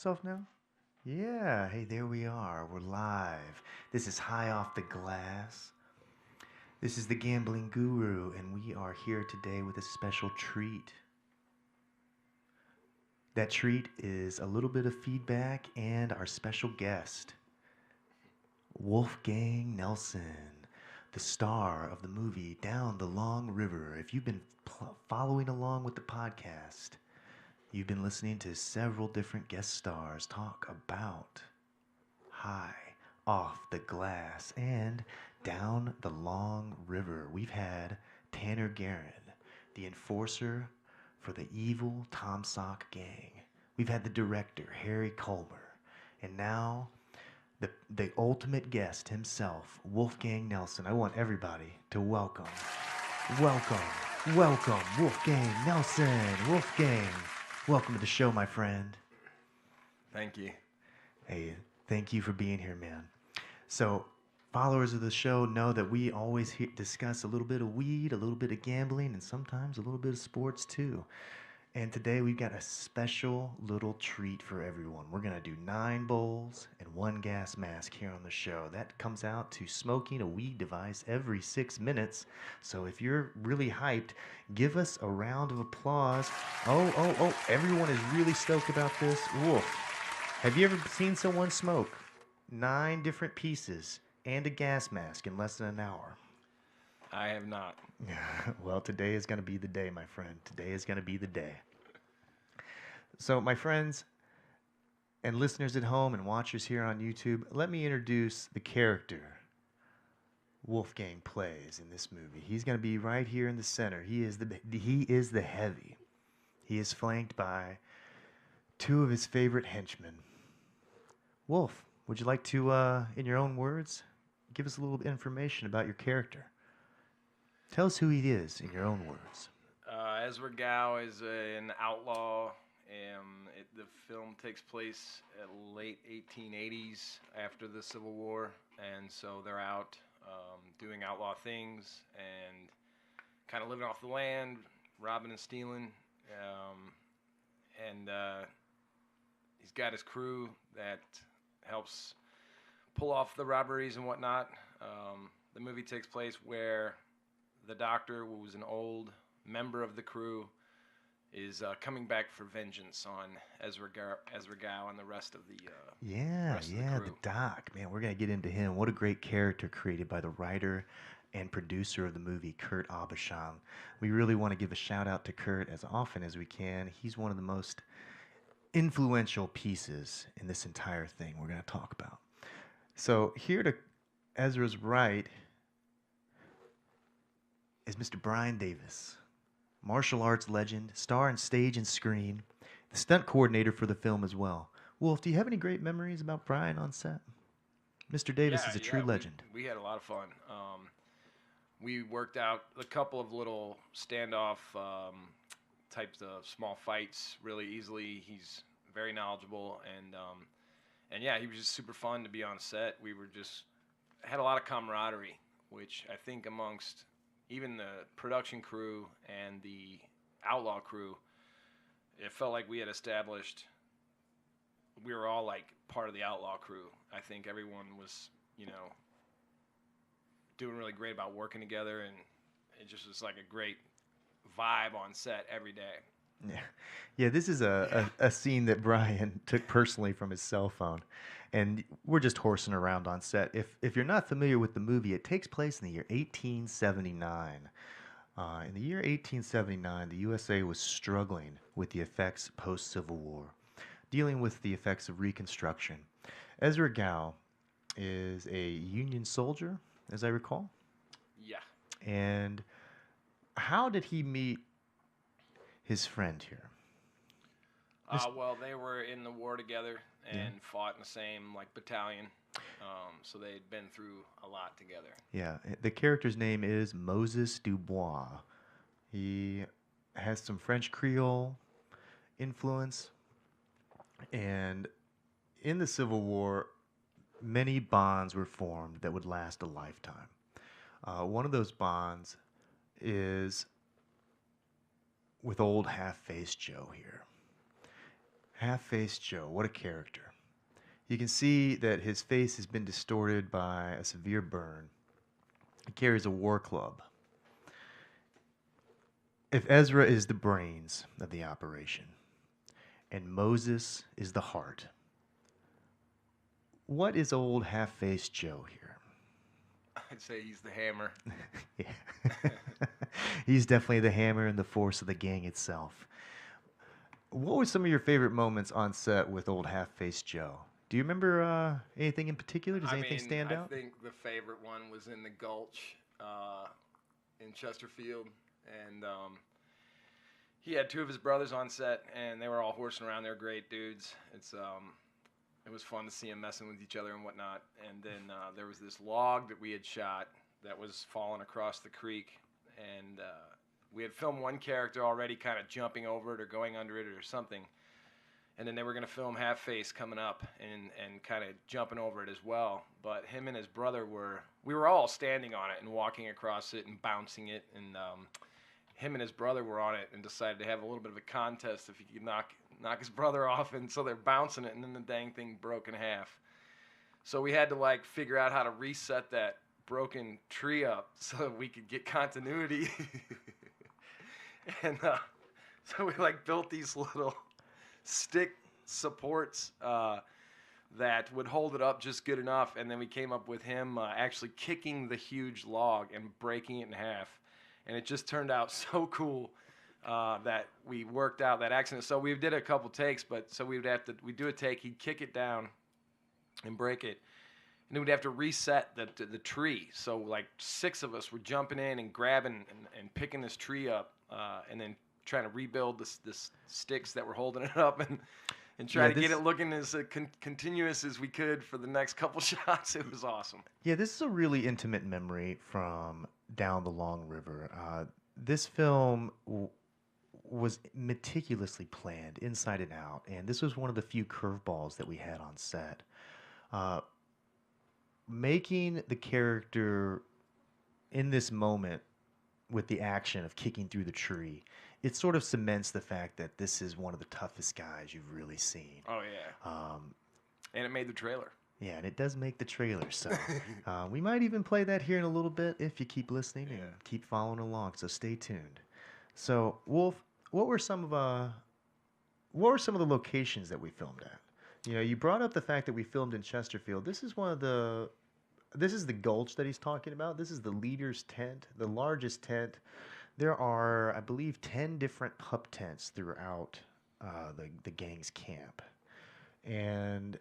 itself now? Yeah, hey, there we are. We're live. This is High Off the Glass. This is the Gambling Guru, and we are here today with a special treat. That treat is a little bit of feedback and our special guest, WolfGang Nelson, the star of the movie Down the Long River. If you've been following along with the podcast, you've been listening to several different guest stars talk about High Off the Glass and Down the Long River. We've had Tanner Guerin, the enforcer for the evil Tom Sock gang. We've had the director, Harry Culmer. And now, the ultimate guest himself, WolfGang Nelson. I want everybody to welcome, WolfGang Nelson. WolfGang, welcome to the show, my friend. Thank you. Hey, thank you for being here, man. So, followers of the show know that we always discuss a little bit of weed, a little bit of gambling, and sometimes a little bit of sports too. And today we've got a special little treat for everyone. We're going to do 9 bowls and 1 gas mask here on the show. That comes out to smoking a weed device every 6 minutes. So if you're really hyped, give us a round of applause. Oh, everyone is really stoked about this. Wolf, have you ever seen someone smoke 9 different pieces and a gas mask in less than an hour? I have not. Well, today is going to be the day, my friend. Today is going to be the day. So, my friends and listeners at home and watchers here on YouTube, let me introduce the character WolfGang plays in this movie. He's going to be right here in the center. He is the heavy. He is flanked by 2 of his favorite henchmen. Wolf, would you like to, in your own words, give us a little information about your character? Tell us who he is in your own words. Ezra Gao is an outlaw. The film takes place at late 1880s after the Civil War, and so they're out doing outlaw things and kind of living off the land, robbing and stealing. He's got his crew that helps pull off the robberies and whatnot. The movie takes place where the doctor, who was an old member of the crew, is coming back for vengeance on Ezra Gao and the rest of the crew. The doc. Man, we're going to get into him. What a great character created by the writer and producer of the movie, Kurt Abisham. We really want to give a shout out to Kurt as often as we can. He's one of the most influential pieces in this entire thing we're going to talk about. So here to Ezra's right is Mr. Brian Davis, martial arts legend, star on stage and screen, the stunt coordinator for the film as well. Wolf, do you have any great memories about Brian on set? Mr. Davis is a true legend. We had a lot of fun. We worked out a couple of little standoff types of small fights really easily. He's very knowledgeable, and yeah, he was just super fun to be on set. We were just had a lot of camaraderie, which I think amongst even the production crew and the outlaw crew, it felt like we had established we were all like part of the outlaw crew. I think everyone was, doing really great about working together, and it just was like a great vibe on set every day. Yeah, this is a scene that Brian took personally from his cell phone. And we're just horsing around on set. If you're not familiar with the movie, it takes place in the year 1879. In the year 1879, the USA was struggling with the effects post-Civil War, dealing with the effects of Reconstruction. Ezra Gao is a Union soldier, as I recall. Yeah. And how did he meet his friend here? Well, they were in the war together and fought in the same battalion, so they'd been through a lot together. Yeah, the character's name is Moses Dubois. He has some French Creole influence, and in the Civil War, many bonds were formed that would last a lifetime. One of those bonds is with old half-faced Joe here. Half-faced Joe, what a character. You can see that his face has been distorted by a severe burn. He carries a war club. If Ezra is the brains of the operation and Moses is the heart, what is old half-faced Joe here? I'd say he's the hammer. Yeah. He's definitely the hammer and the force of the gang itself. What were some of your favorite moments on set with old half-faced Joe? Do you remember anything in particular? Does I anything mean, stand I out? think the favorite one was in the Gulch in Chesterfield, and he had two of his brothers on set, and they were all horsing around. They're great dudes. It was fun to see them messing with each other and whatnot. And then there was this log that we had shot that was falling across the creek, and we had filmed one character already kind of jumping over it or going under it or something. And then they were going to film Half Face coming up and kind of jumping over it as well. But him and his brother we were all standing on it and walking across it and bouncing it. And him and his brother were on it and decided to have a little bit of a contest if he could knock his brother off. And so they're bouncing it, and then the dang thing broke in half. So we had to like figure out how to reset that broken tree up so that we could get continuity. And so we like built these little stick supports that would hold it up just good enough, and then we came up with him actually kicking the huge log and breaking it in half, and it just turned out so cool that we worked out that accident. So we did a couple takes, but so we'd do a take, he'd kick it down and break it, and then we'd have to reset the tree. So like 6 of us were jumping in and grabbing and picking this tree up, and then trying to rebuild this sticks that were holding it up and try to get it looking as continuous as we could for the next couple shots. It was awesome. Yeah, this is a really intimate memory from down the Long River. This film was meticulously planned inside and out, and this was one of the few curveballs that we had on set. Uh, Making the character in this moment with the action of kicking through the tree, it sort of cements the fact that this is one of the toughest guys you've really seen. Oh yeah. And it made the trailer. Yeah, and it does make the trailer. So we might even play that here in a little bit if you keep listening and keep following along. So stay tuned. So Wolf, what were some of the locations that we filmed at? You know, you brought up the fact that we filmed in Chesterfield. This is the gulch that he's talking about. This is the leader's tent, the largest tent. There are, I believe, 10 different pup tents throughout the gang's camp. And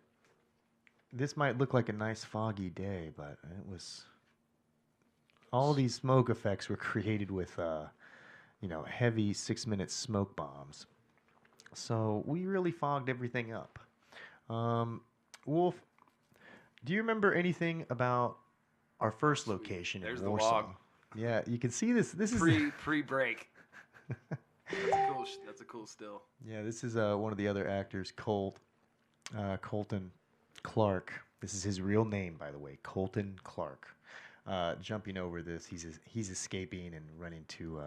this might look like a nice foggy day, but it was... All these smoke effects were created with, heavy 6-minute smoke bombs. So we really fogged everything up. Wolf, do you remember anything about our first location There's in the Warsaw? log. Yeah, you can see this. This is Pre-break. That's a cool still. Yeah, this is one of the other actors, Colton Clark. This is his real name, by the way, Colton Clark. Jumping over this, he's escaping and running to,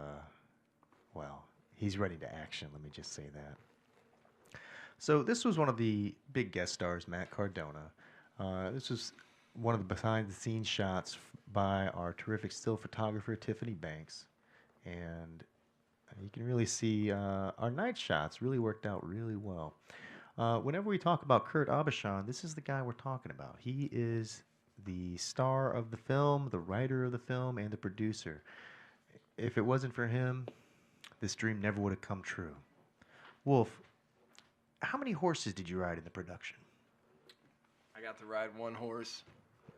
he's running to action. Let me just say that. So this was one of the big guest stars, Matt Cardona. This was one of the behind-the-scenes shots by our terrific still photographer, Tiffany Banks. And you can really see our night shots really worked out really well. Whenever we talk about Kurt Abishan, this is the guy we're talking about. He is the star of the film, the writer of the film, and the producer. If it wasn't for him, this dream never would have come true. Wolf, how many horses did you ride in the production? I got to ride one horse,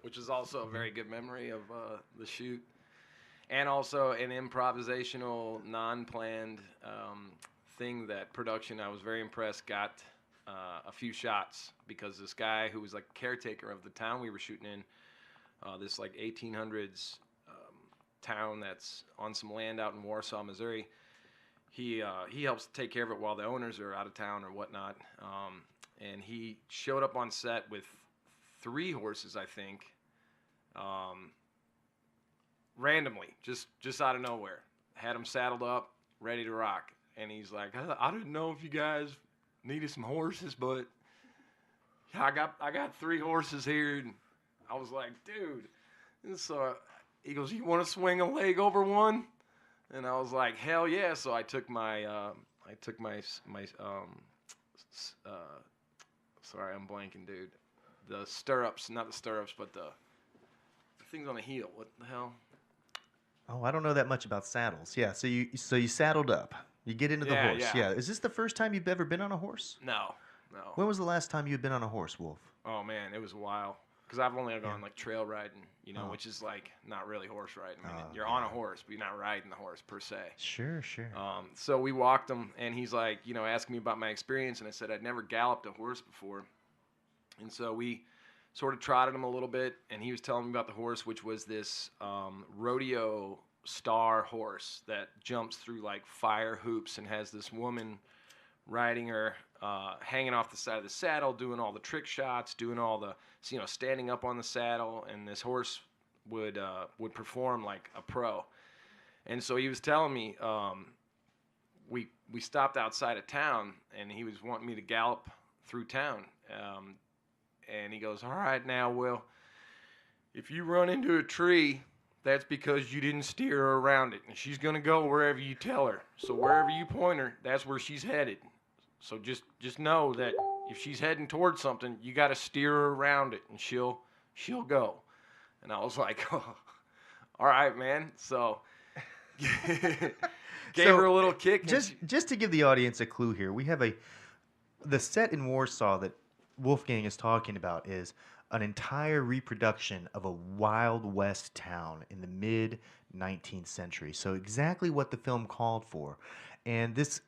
which is also a very good memory of the shoot. And also an improvisational, non-planned thing that production, I was very impressed, got a few shots because this guy who was like caretaker of the town we were shooting in, this like 1800s town that's on some land out in Warsaw, Missouri, he helps take care of it while the owners are out of town or whatnot. And he showed up on set with 3 horses, I think, randomly, just out of nowhere. Had them saddled up, ready to rock. And he's like, I didn't know if you guys needed some horses, but yeah, I got 3 horses here, and I was like, dude. And so he goes, you want to swing a leg over one? And I was like, hell yeah! So I took my uh, sorry, I'm blanking, dude. The stirrups, not the stirrups, but the things on the heel. What the hell? Oh, I don't know that much about saddles. Yeah, so you saddled up. You get into the Yeah, horse. yeah. Yeah. Is this the first time you've ever been on a horse? No, no. When was the last time you had been on a horse, Wolf? Oh man, it was a while. Cause I've only Yeah. gone like trail riding, Oh. which is like not really horse riding. I mean, Oh, you're on a yeah. horse, but you're not riding the horse per se. Sure, sure. So we walked him, and he's like, asking me about my experience, and I said I'd never galloped a horse before, and so we sort of trotted him a little bit, and he was telling me about the horse, which was this rodeo star horse that jumps through like fire hoops and has this woman riding her, hanging off the side of the saddle, doing all the trick shots, doing all the, standing up on the saddle, and this horse would perform like a pro. And so he was telling me, we stopped outside of town, and he was wanting me to gallop through town. And he goes, all right, now, Will, if you run into a tree, that's because you didn't steer her around it, and she's gonna go wherever you tell her. So wherever you point her, that's where she's headed. So just know that if she's heading towards something, you got to steer her around it, and she'll go. And I was like, oh, all right, man. So gave her a little kick. Just to give the audience a clue here, we have the set in Warsaw that WolfGang is talking about is an entire reproduction of a Wild West town in the mid 19th century. So exactly what the film called for. And this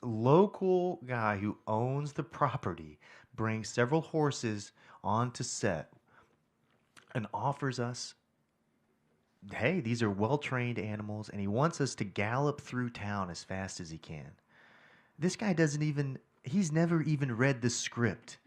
local guy who owns the property brings several horses onto set and offers us, hey, these are well-trained animals, and he wants us to gallop through town as fast as he can. This guy he's never even read the script.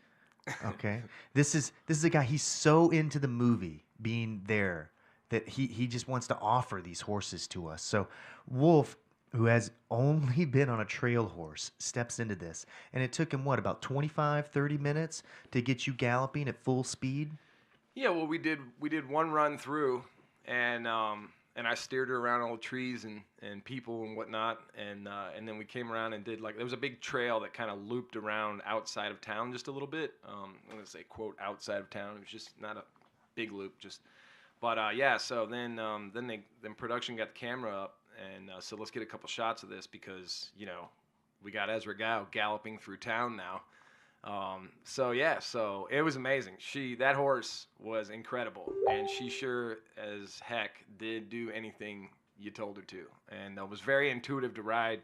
Okay? This is a guy, he's so into the movie being there that he just wants to offer these horses to us. So Wolf, who has only been on a trail horse, steps into this. And it took him, what, about 25, 30 minutes to get you galloping at full speed? Yeah, well, we did one run through, and I steered her around all the trees and people and whatnot, and then we came around and did, like, there was a big trail that kind of looped around outside of town just a little bit. I'm gonna say, quote, outside of town. It was just not a big loop, just. But yeah, so then production got the camera up, and so let's get a couple shots of this because we got Ezra Gao galloping through town now. So yeah, so it was amazing. That horse was incredible, and she sure as heck did do anything you told her to, and was very intuitive to ride.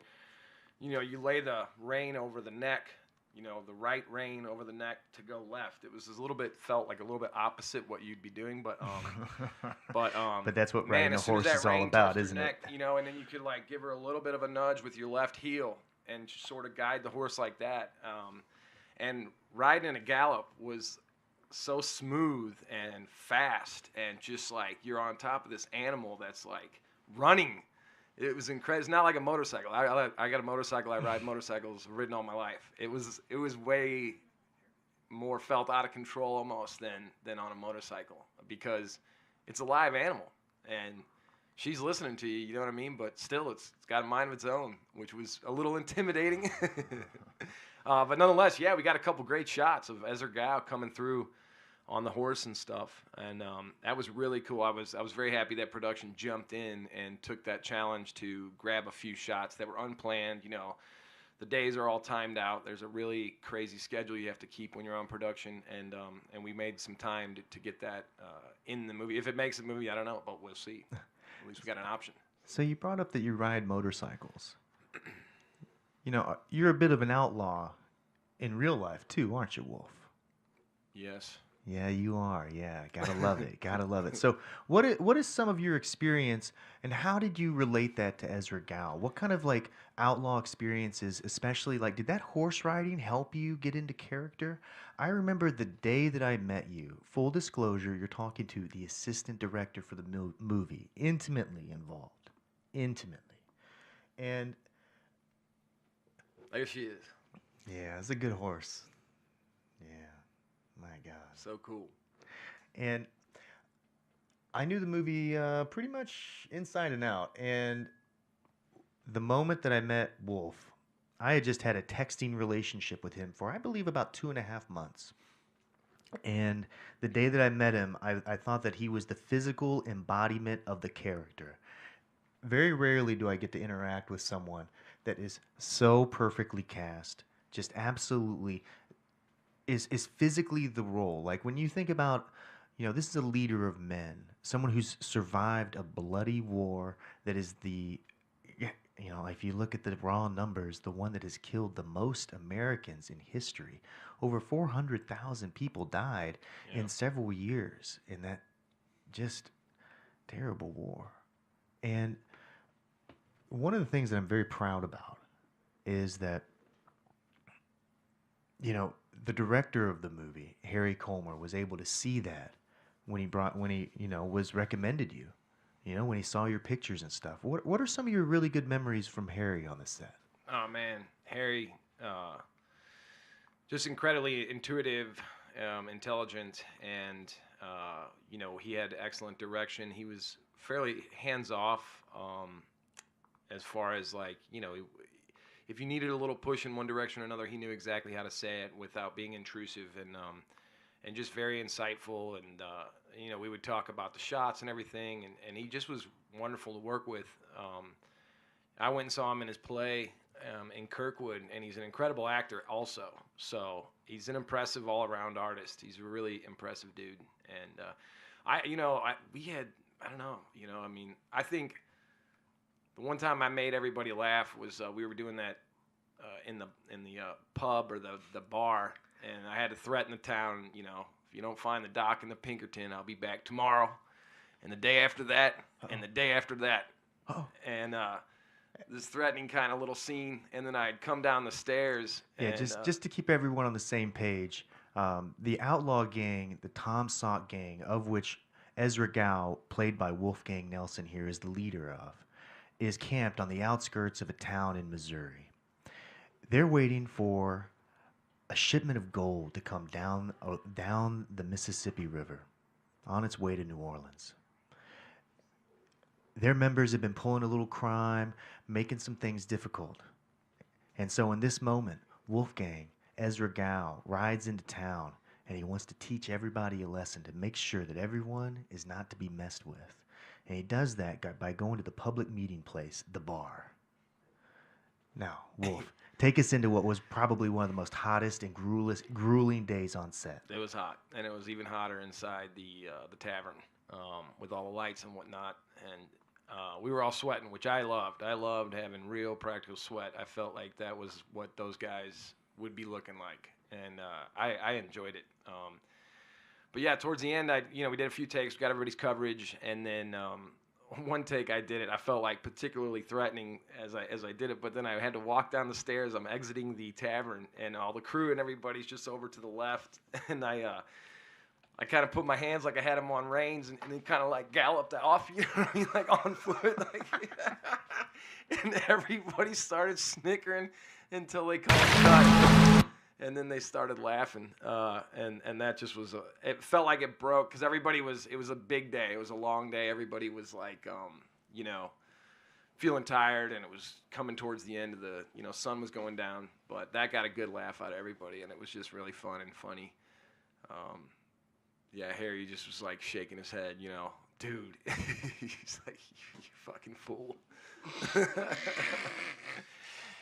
You lay the rein over the neck, the right rein over the neck to go left. It was felt like a little bit opposite what you'd be doing, but but that's what riding man, a as soon as horse that is all rein about, touched her isn't neck, it? and then you could like give her a little bit of a nudge with your left heel and sort of guide the horse like that. And riding in a gallop was so smooth and fast, and just like you're on top of this animal that's like running. It was incredible. It's not like a motorcycle. I got a motorcycle. I ride motorcycles. I've ridden all my life. It was way more felt out of control almost than on a motorcycle, because it's a live animal and she's listening to you. You know what I mean? But still, it's got a mind of its own, which was a little intimidating. But nonetheless, yeah, we got a couple great shots of Ezra Gao coming through on the horse and stuff, and that was really cool. I was very happy that production jumped in and took that challenge to grab a few shots that were unplanned. The days are all timed out. There's a really crazy schedule you have to keep when you're on production, and we made some time to get that in the movie. If it makes a movie, I don't know, but we'll see. At least we got an option. So you brought up that you ride motorcycles. You're a bit of an outlaw in real life too, aren't you, Wolf? Yes. Yeah, you are. Yeah, gotta love it. Gotta love it. So, what is some of your experience, and how did you relate that to Ezra Gao? What kind of like outlaw experiences, especially like, did that horse riding help you get into character? I remember the day that I met you. Full disclosure, you're talking to the assistant director for the movie, intimately involved, intimately, and There she is. Yeah, it's a good horse. Yeah, my God. So cool. And I knew the movie pretty much inside and out. And the moment that I met Wolf, I had just had a texting relationship with him for, I believe, about 2.5 months. And the day that I met him, I thought that he was the physical embodiment of the character. Very rarely do I get to interact with someone that is so perfectly cast, just absolutely is physically the role. Like when you think about, this is a leader of men, someone who's survived a bloody war that is the, if you look at the raw numbers, the one that has killed the most Americans in history. Over 400,000 people died Yeah. in several years in that just terrible war. And one of the things that I'm very proud about is that, you know, the director of the movie, Harry Comer, was able to see that when he, was recommended you. When he saw your pictures and stuff. What are some of your really good memories from Harry on the set? Oh man, Harry, uh, just incredibly intuitive, intelligent, and he had excellent direction. He was fairly hands off, as far as like if you needed a little push in one direction or another, he knew exactly how to say it without being intrusive, and just very insightful. And we would talk about the shots and everything, and he just was wonderful to work with. I went and saw him in his play in Kirkwood, and he's an incredible actor also. So he's an impressive all-around artist. He's a really impressive dude. And we had, I don't know, I mean, I think the one time I made everybody laugh was we were doing that in the pub or the bar, and I had to threaten the town. If you don't find the doc in the Pinkerton, I'll be back tomorrow, and the day after that, and the day after that, Oh, and this threatening kind of little scene, and then I'd come down the stairs, yeah. and Just to keep everyone on the same page, the outlaw gang, the Tom Sock gang, of which Ezra Gow, played by Wolfgang Nelson here, is the leader of, is camped on the outskirts of a town in Missouri. They're waiting for a shipment of gold to come down the Mississippi River on its way to New Orleans. Their members have been pulling a little crime, making some things difficult. And so in this moment, Wolfgang, Ezra Gow, rides into town and he wants to teach everybody a lesson to make sure that everyone is not to be messed with. And he does that by going to the public meeting place, the bar. Now, Wolf, take us into what was probably one of the most hottest and grueling days on set. it was hot, and it was even hotter inside the tavern with all the lights and whatnot, and we were all sweating, which I loved. I loved having real practical sweat. I felt like that was what those guys would be looking like, and I enjoyed it. But yeah, towards the end, we did a few takes, we got everybody's coverage, and then one take I did it. I felt like particularly threatening as I did it, but then I had to walk down the stairs. I'm exiting the tavern, and all the crew and everybody's just over to the left, and I kind of put my hands like I had them on reins, and then kind of like galloped off, you know what I mean, like on foot, like, and everybody started snickering until they called cut, and then they started laughing, and that just was it felt like it broke because it was a big day, it was a long day, everybody was like, feeling tired, and it was coming towards the end of the, sun was going down, but that got a good laugh out of everybody, and it was just really fun and funny. Yeah, Harry just was like shaking his head, dude. He's like, you fucking fool.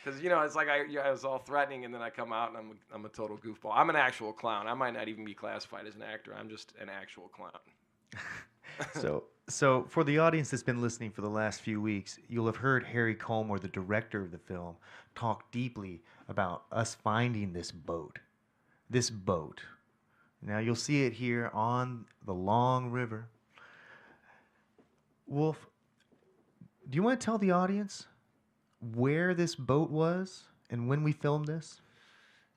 Because it's like I was all threatening, and then I come out and I'm a total goofball. I'm an actual clown. I might not even be classified as an actor. I'm just an actual clown. So for the audience that's been listening for the last few weeks, you'll have heard Harry Comer, the director of the film, talk deeply about us finding this boat. This boat. Now you'll see it here on the long river. Wolf, do you want to tell the audience where this boat was and when we filmed this?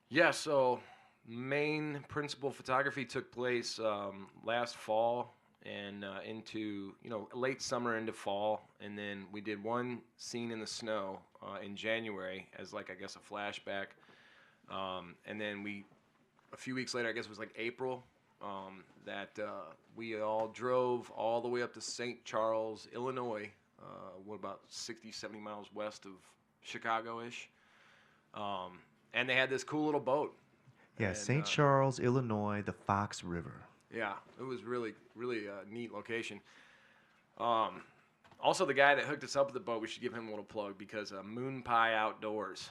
Yeah, so main principal photography took place last fall and into late summer into fall, and then we did one scene in the snow in January as like I guess a flashback. And then a few weeks later, I guess it was like April, that we all drove all the way up to St. Charles, Illinois, what about 60, 70 miles west of Chicago-ish. And they had this cool little boat. Yeah, And St. Charles, Illinois, the Fox River. yeah, it was really, really a neat location. Also, the guy that hooked us up with the boat, we should give him a little plug because Moon Pie Outdoors.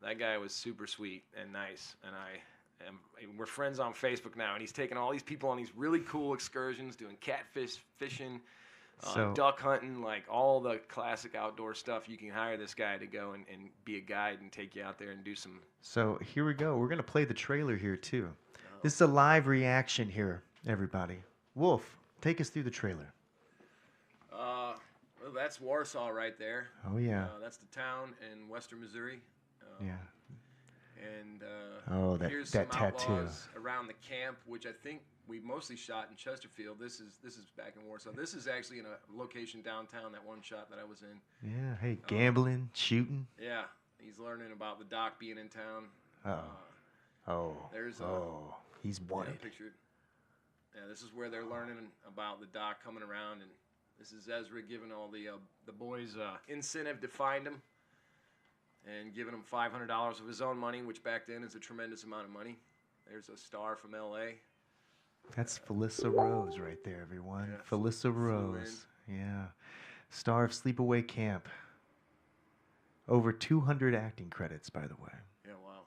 That guy was super sweet and nice, and we're friends on Facebook now. And he's taking all these people on these really cool excursions, doing catfish fishing, duck hunting, like all the classic outdoor stuff. You can hire this guy to go and be a guide and take you out there and do some. So here we go. We're gonna play the trailer here too. This is a live reaction here, everybody. Wolf, take us through the trailer. Well, that's Warsaw right there. Oh yeah. That's the town in western Missouri. Yeah. And here's that some tattoo outlaws around the camp, which I think we mostly shot in Chesterfield. This is back in Warsaw. This is actually in a location downtown. That one shot that I was in. Yeah. Hey, gambling, shooting. Yeah, he's learning about the doc being in town. There's he's wanted. Pictured. Yeah, this is where they're learning about the doc coming around, and this is Ezra giving all the boys incentive to find him, and giving him $500 of his own money, which back then is a tremendous amount of money. There's a star from L.A. That's Felissa Rose right there, everyone. Yeah, Felissa Rose. Yeah. Star of Sleepaway Camp. Over 200 acting credits, by the way. Yeah, wow.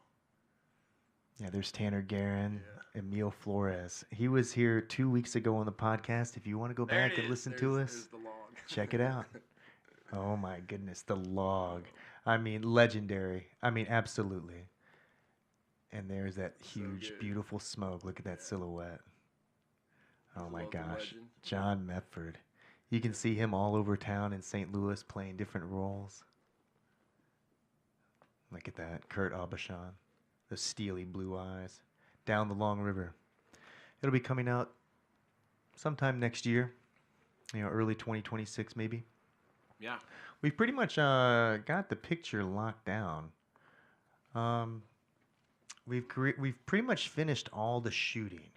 Yeah, there's Tanner Guerin, Emil Flores. He was here 2 weeks ago on the podcast. If you want to go back and listen to us, check it out. Oh, my goodness. The log. I mean, legendary. I mean, absolutely. And there's that huge, beautiful smoke. Look at that silhouette. Oh, my gosh. John Mepford. You can see him all over town in St. Louis playing different roles. Look at that. Kurt Aubuchon. Those steely blue eyes. Down the Long River. It'll be coming out sometime next year. Early 2026 maybe. Yeah. We've pretty much got the picture locked down. We've pretty much finished all the shooting.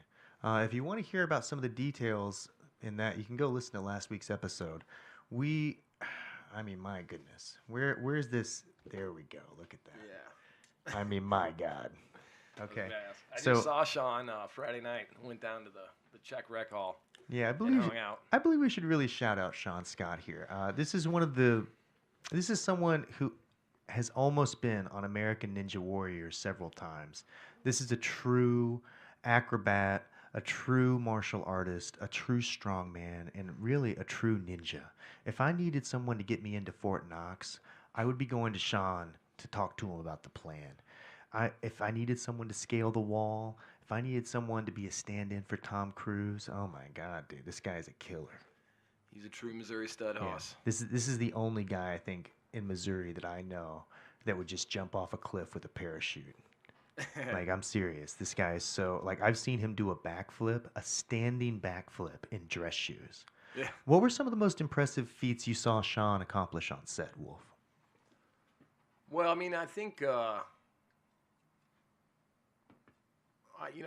If you want to hear about some of the details in that, you can go listen to last week's episode. I mean, my goodness. Where's this? There we go. Look at that. Yeah. I mean, my God. Okay. I just saw Sean Friday night. Went down to the Czech Rec Hall. Yeah, I believe we should really shout out Sean Scott here. This is someone who has almost been on American Ninja Warrior several times. This is a true acrobat, a true martial artist, a true strongman, and really a true ninja. If I needed someone to get me into Fort Knox, I would be going to Sean to talk to him about the plan. If I needed someone to scale the wall, if I needed someone to be a stand-in for Tom Cruise, oh my God, dude, this guy is a killer. He's a true Missouri stud hoss. This is the only guy I think in Missouri that I know that would just jump off a cliff with a parachute. Like, I'm serious. This guy is so, like, I've seen him do a backflip, a standing backflip in dress shoes. Yeah. What were some of the most impressive feats you saw Sean accomplish on set, Wolf? Well, I mean, I think,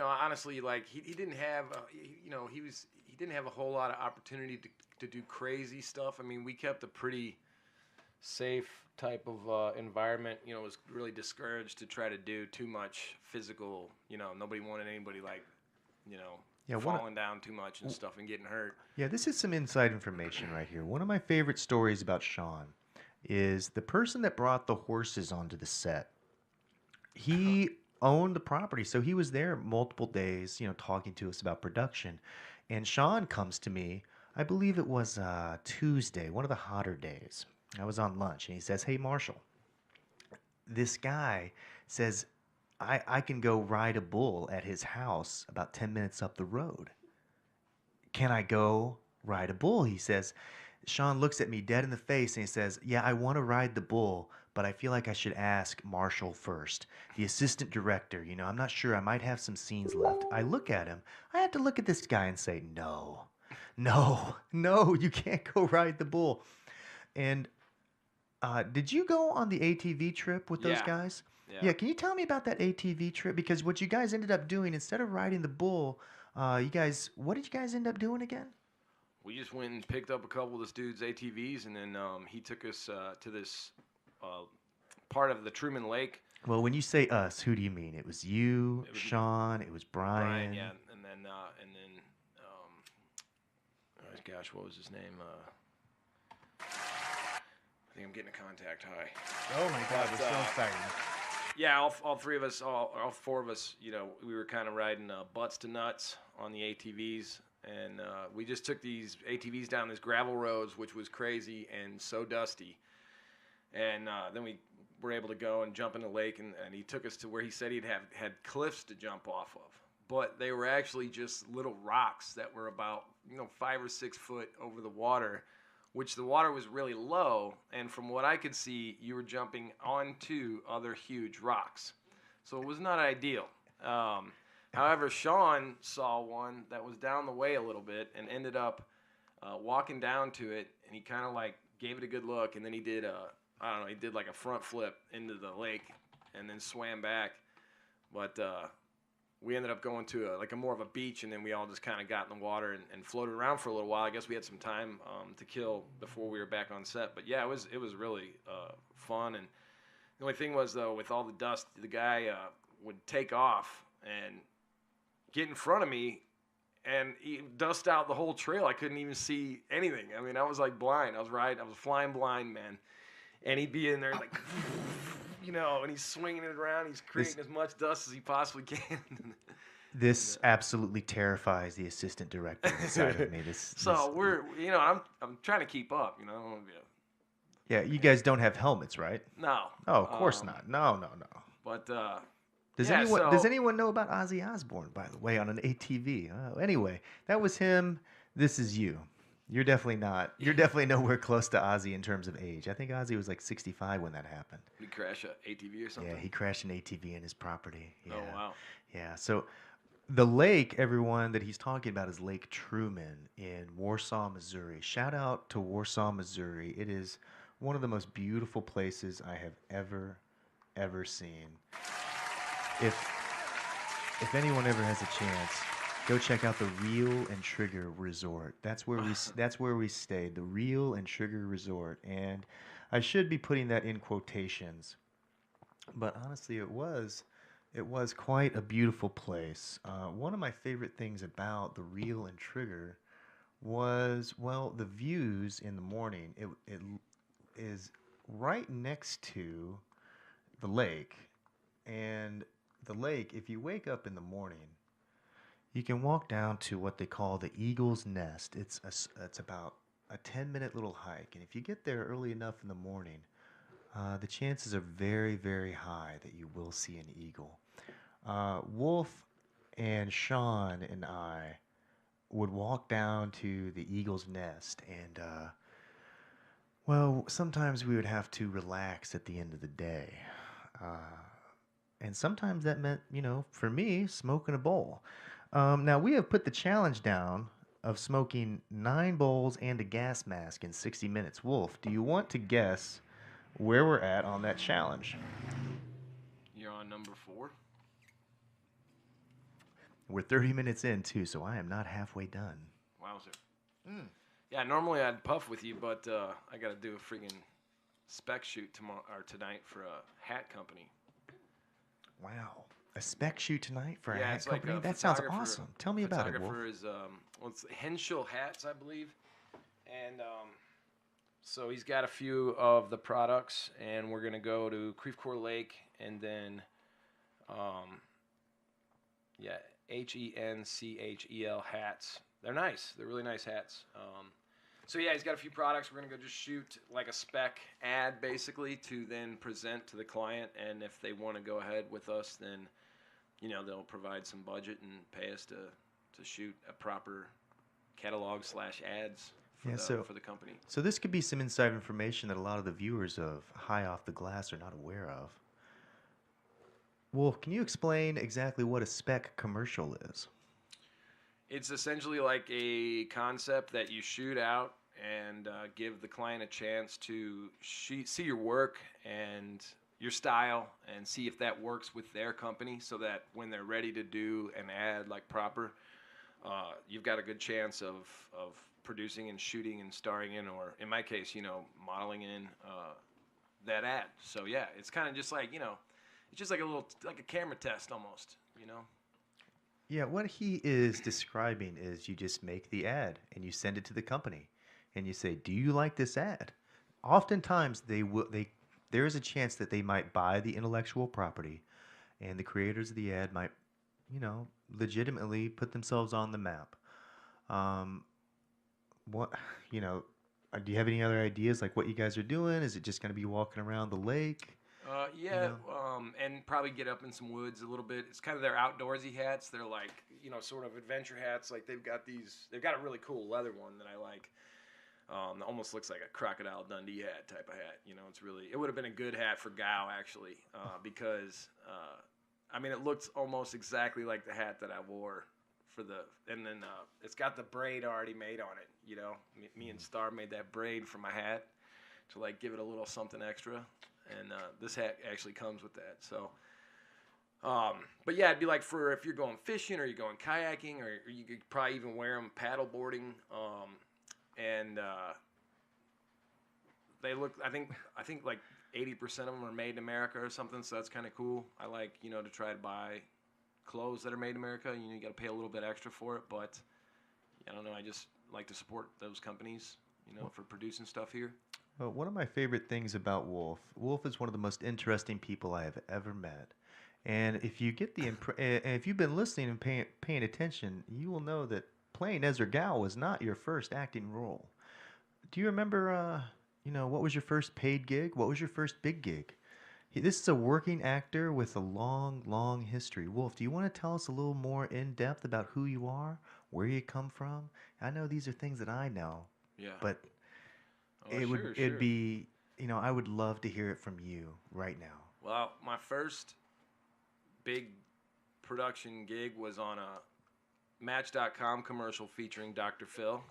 honestly, like he didn't have, he didn't have a whole lot of opportunity to do crazy stuff. I mean, we kept a pretty safe type of environment. It was really discouraged to try to do too much physical. Nobody wanted anybody falling down too much and stuff and getting hurt. Yeah, this is some inside information right here. One of my favorite stories about Sean is the person that brought the horses onto the set. He owned the property, so he was there multiple days, talking to us about production. And Sean comes to me, I believe it was Tuesday, one of the hotter days. I was on lunch, and he says, "Hey, Marshall, this guy says I can go ride a bull at his house about 10 minutes up the road. Can I go ride a bull?" He says. Sean looks at me dead in the face, and he says, "Yeah, I want to ride the bull, but I feel like I should ask Marshall first, the assistant director. I'm not sure. I might have some scenes left." I look at him. I have to look at this guy and say, no, you can't go ride the bull. And Did you go on the ATV trip with those Yeah, guys? yeah. Yeah, can you tell me about that ATV trip? Because what you guys ended up doing, instead of riding the bull, what did you guys end up doing again? We just went and picked up a couple of this dude's ATVs, and then he took us to this uh, part of the Truman Lake. Well, when you say us, who do you mean? It was you, It was Sean, it was Brian, yeah, Brian. and then oh gosh, what was his name? I think I'm getting a contact high. Oh my God, we're But so excited. yeah, all three of us, all four of us, we were kind of riding butts to nuts on the ATVs, and we just took these ATVs down these gravel roads, which was crazy and so dusty. And then we were able to go and jump in the lake, and he took us to where he said he'd had cliffs to jump off of. But they were actually just little rocks that were about 5 or 6 foot over the water, which the water was really low. And from what I could see, you were jumping onto other huge rocks, so it was not ideal. However, Sean saw one that was down the way a little bit and ended up walking down to it, and he kind of like gave it a good look, and then he did I don't know, he did like a front flip into the lake and then swam back. But we ended up going to a more of a beach, and then we all just kind of got in the water and floated around for a little while. I guess we had some time to kill before we were back on set. But yeah, it was really fun. And the only thing was, though, with all the dust, the guy would take off and get in front of me and he dust out the whole trail. I couldn't even see anything. I mean, I was like blind. I was flying blind, man. And he'd be in there like, and he's swinging it around. He's creating as much dust as he possibly can. This absolutely terrifies the assistant director inside of me. So I'm trying to keep up. I don't want to be yeah, you guys don't have helmets, right? no. Oh, of course not. No, no, no. But Does anyone know about Ozzy Osbourne, by the way, on an ATV? Anyway, that was him. This is you. You're definitely not. You're definitely nowhere close to Ozzy in terms of age. I think Ozzy was like 65 when that happened. Did he crash a ATV or something? Yeah, he crashed an ATV in his property. Yeah. Oh wow. Yeah. So the lake, everyone, that he's talking about is Lake Truman in Warsaw, Missouri. Shout out to Warsaw, Missouri. It is one of the most beautiful places I have ever seen. If anyone ever has a chance, go check out the Reel and Trigger Resort. That's where we stayed. The Reel and Trigger Resort, and I should be putting that in quotations, but honestly, it was quite a beautiful place. One of my favorite things about the Reel and Trigger was, well, the views in the morning. It is right next to the lake, and the lake, if you wake up in the morning, you can walk down to what they call the Eagle's Nest. It's about a 10-minute little hike, and if you get there early enough in the morning, the chances are very, very high that you will see an eagle. Wolf and Sean and I would walk down to the Eagle's Nest, and well, sometimes we would have to relax at the end of the day. Uh, and sometimes that meant, for me, smoking a bowl. Now, we have put the challenge down of smoking 9 bowls and a gas mask in 60 minutes. Wolf, do you want to guess where we're at on that challenge? You're on number 4. We're 30 minutes in, too, so I am not halfway done. Wowzer. Yeah, normally I'd puff with you, but I got to do a freaking spec shoot tonight for a hat company. Wow. A spec shoot tonight for a Yeah, hat it's like company? a That sounds photographer- awesome. Tell me about it, Wolf. Photographer is it's Henshaw Hats, I believe, and so he's got a few of the products, and we're gonna go to Creve Lake, and then yeah, Henchel hats. They're nice. They're really nice hats. So yeah, he's got a few products. We're gonna go just shoot like a spec ad, basically, to then present to the client. And if they want to go ahead with us, then they'll provide some budget and pay us to shoot a proper catalog / ads for the company. So this could be some inside information that a lot of the viewers of High Off the Glass are not aware of. Wolf, can you explain exactly what a spec commercial is? It's essentially like a concept that you shoot out and give the client a chance to see your work and your style and see if that works with their company, so that when they're ready to do an ad like proper, you've got a good chance of producing and shooting and starring in, or in my case, modeling in that ad. So yeah, it's kind of just like, it's just like like a camera test almost. Yeah, what he is describing is you just make the ad and you send it to the company and you say, "Do you like this ad?" Oftentimes there is a chance that they might buy the intellectual property and the creators of the ad might, legitimately put themselves on the map. Um, what, you know, do you have any other ideas like what you guys are doing? Is it just going to be walking around the lake? You Yeah, know? and probably get up in some woods a little bit. It's kind of their outdoorsy hats. They're like, sort of adventure hats. Like they've got a really cool leather one that I like. It almost looks like a Crocodile Dundee hat type of hat. It would have been a good hat for Gow actually, because it looks almost exactly like the hat that I wore and then it's got the braid already made on it. Me and Star made that braid for my hat to like give it a little something extra, and this hat actually comes with that. So, but yeah, it'd be like for if you're going fishing or you're going kayaking, or you could probably even wear them paddle boarding. And they look. I think like 80% of them are made in America or something. So that's kind of cool. I like to try to buy clothes that are made in America. You got to pay a little bit extra for it, but I don't know. I just like to support those companies, for producing stuff here. Well, one of my favorite things about Wolf is one of the most interesting people I have ever met. And if you get and if you've been listening and paying attention, you will know that playing Ezra Gow was not your first acting role. Do you remember, what was your first paid gig? What was your first big gig? This is a working actor with a long, long history. Wolf, do you want to tell us a little more in depth about who you are, where you come from? I know these are things that I know, Yeah. but Oh, sure, it'd sure. be, I would love to hear it from you right now. Well, my first big production gig was on a Match.com commercial featuring Dr. Phil.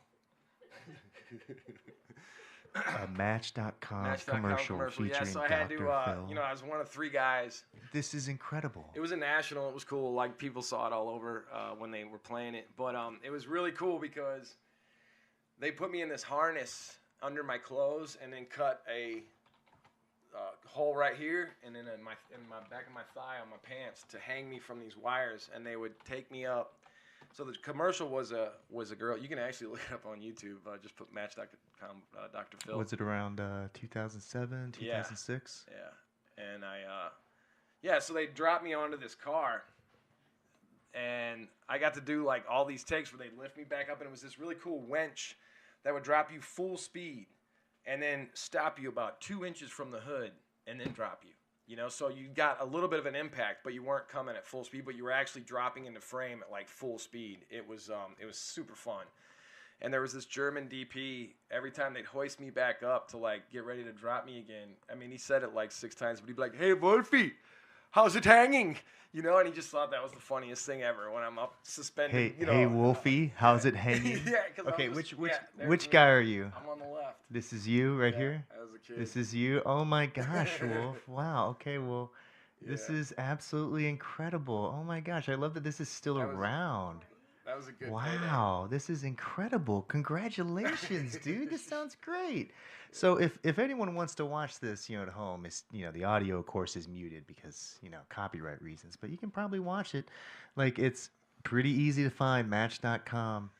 A Match.com Match.com commercial Yeah, featuring so I had to, Dr. Phil. I was one of 3 guys. This is incredible. It was a national. It was cool. Like people saw it all over when they were playing it. But it was really cool because they put me in this harness under my clothes and then cut a hole right here and then in my back of my thigh on my pants to hang me from these wires, and they would take me up. So the commercial was a girl. You can actually look it up on YouTube. Just put Match.com Dr. Phil. Was it around 2007, 2006? Yeah. And so they dropped me onto this car, and I got to do like all these takes where they'd lift me back up, and it was this really cool winch that would drop you full speed and then stop you about 2 inches from the hood and then drop you. So you got a little bit of an impact, but you weren't coming at full speed, but you were actually dropping into frame at like full speed. It was super fun. And there was this German DP, every time they'd hoist me back up to like get ready to drop me again. He said it like 6 times, but he'd be like, "Hey, Wolfie, how's it hanging?" And he just thought that was the funniest thing ever when I'm up suspended. Hey, Wolfie, how's it hanging? Yeah, okay, which guy are you? I'm on the left. This is you right here? As a kid. This is you? Oh my gosh, Wolf. Wow, okay, well, this is absolutely incredible. Oh my gosh, I love that this is still around. That was a good Wow, this is incredible. Congratulations, dude. This sounds great. So if anyone wants to watch this, at home, it's, the audio, of course, is muted because, copyright reasons, but you can probably watch it. Like, it's pretty easy to find. Match.com,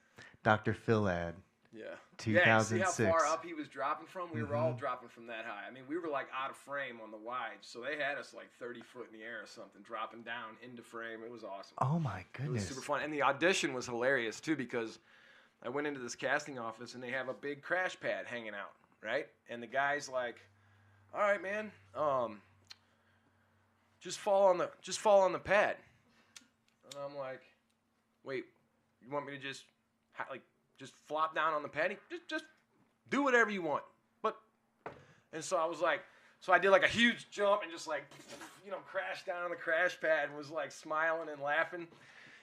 Dr. Phil ad. Yeah. 2006. Yeah, see how far up he was dropping from? We were all dropping from that high. We were like out of frame on the wide, so they had us like 30 foot in the air or something, dropping down into frame. It was awesome. Oh my goodness. It was super fun. And the audition was hilarious too, because I went into this casting office and they have a big crash pad hanging out, right? And the guy's like, "All right, man, just fall on the pad." And I'm like, "Wait, you want me to just flop down on the pad? Just do whatever you want." And so I was like, so I did like a huge jump and just like, crashed down on the crash pad and was like smiling and laughing.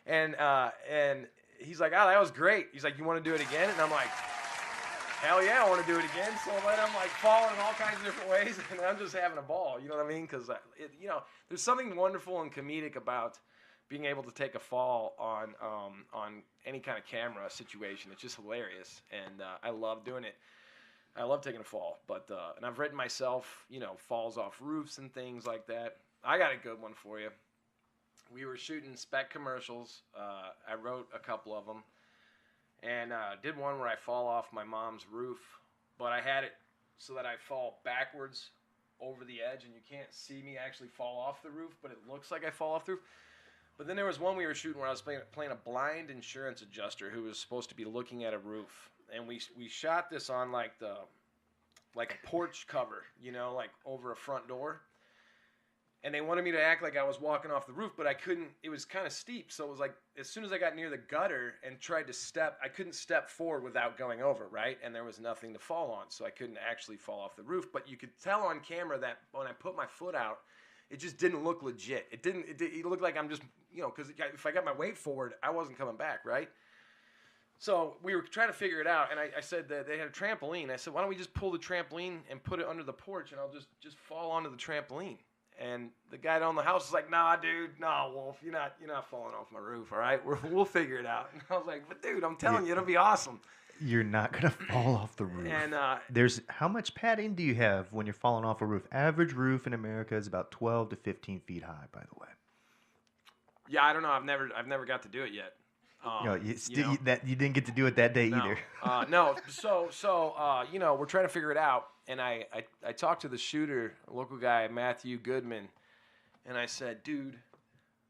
And he's like, "Oh, that was great." He's like, "You want to do it again?" And I'm like, hell yeah, I want to do it again. So then I'm like falling in all kinds of different ways, and I'm just having a ball. You know what I mean? Because there's something wonderful and comedic about being able to take a fall on any kind of camera situation. It's just hilarious, and I love doing it. I love taking a fall, but and I've written myself, falls off roofs and things like that. I got a good one for you. We were shooting spec commercials. I wrote a couple of them. And did one where I fall off my mom's roof, but I had it so that I fall backwards over the edge, and you can't see me actually fall off the roof, but it looks like I fall off the roof. But then there was one we were shooting where I was playing a blind insurance adjuster who was supposed to be looking at a roof, and we shot this on like a porch cover, like over a front door. And they wanted me to act like I was walking off the roof, but I couldn't. It was kind of steep, so it was like as soon as I got near the gutter and tried to step, I couldn't step forward without going over, right? And there was nothing to fall on, so I couldn't actually fall off the roof. But you could tell on camera that when I put my foot out, it just didn't look legit. It looked like I'm just, because if I got my weight forward, I wasn't coming back, right? So we were trying to figure it out, and I said that they had a trampoline. I said, why don't we just pull the trampoline and put it under the porch, and I'll just fall onto the trampoline. And the guy down the house was like, nah, dude, nah, Wolf, you're not falling off my roof, all right? We'll figure it out. And I was like, but dude, I'm telling you, it'll be awesome. You're not gonna fall off the roof. And there's how much padding do you have when you're falling off a roof? Average roof in America is about 12 to 15 feet high, by the way. Yeah, I don't know. I've never got to do it yet. You didn't get to do it that day either. No. So we're trying to figure it out. And I talked to the shooter, a local guy, Matthew Goodman, and I said, dude,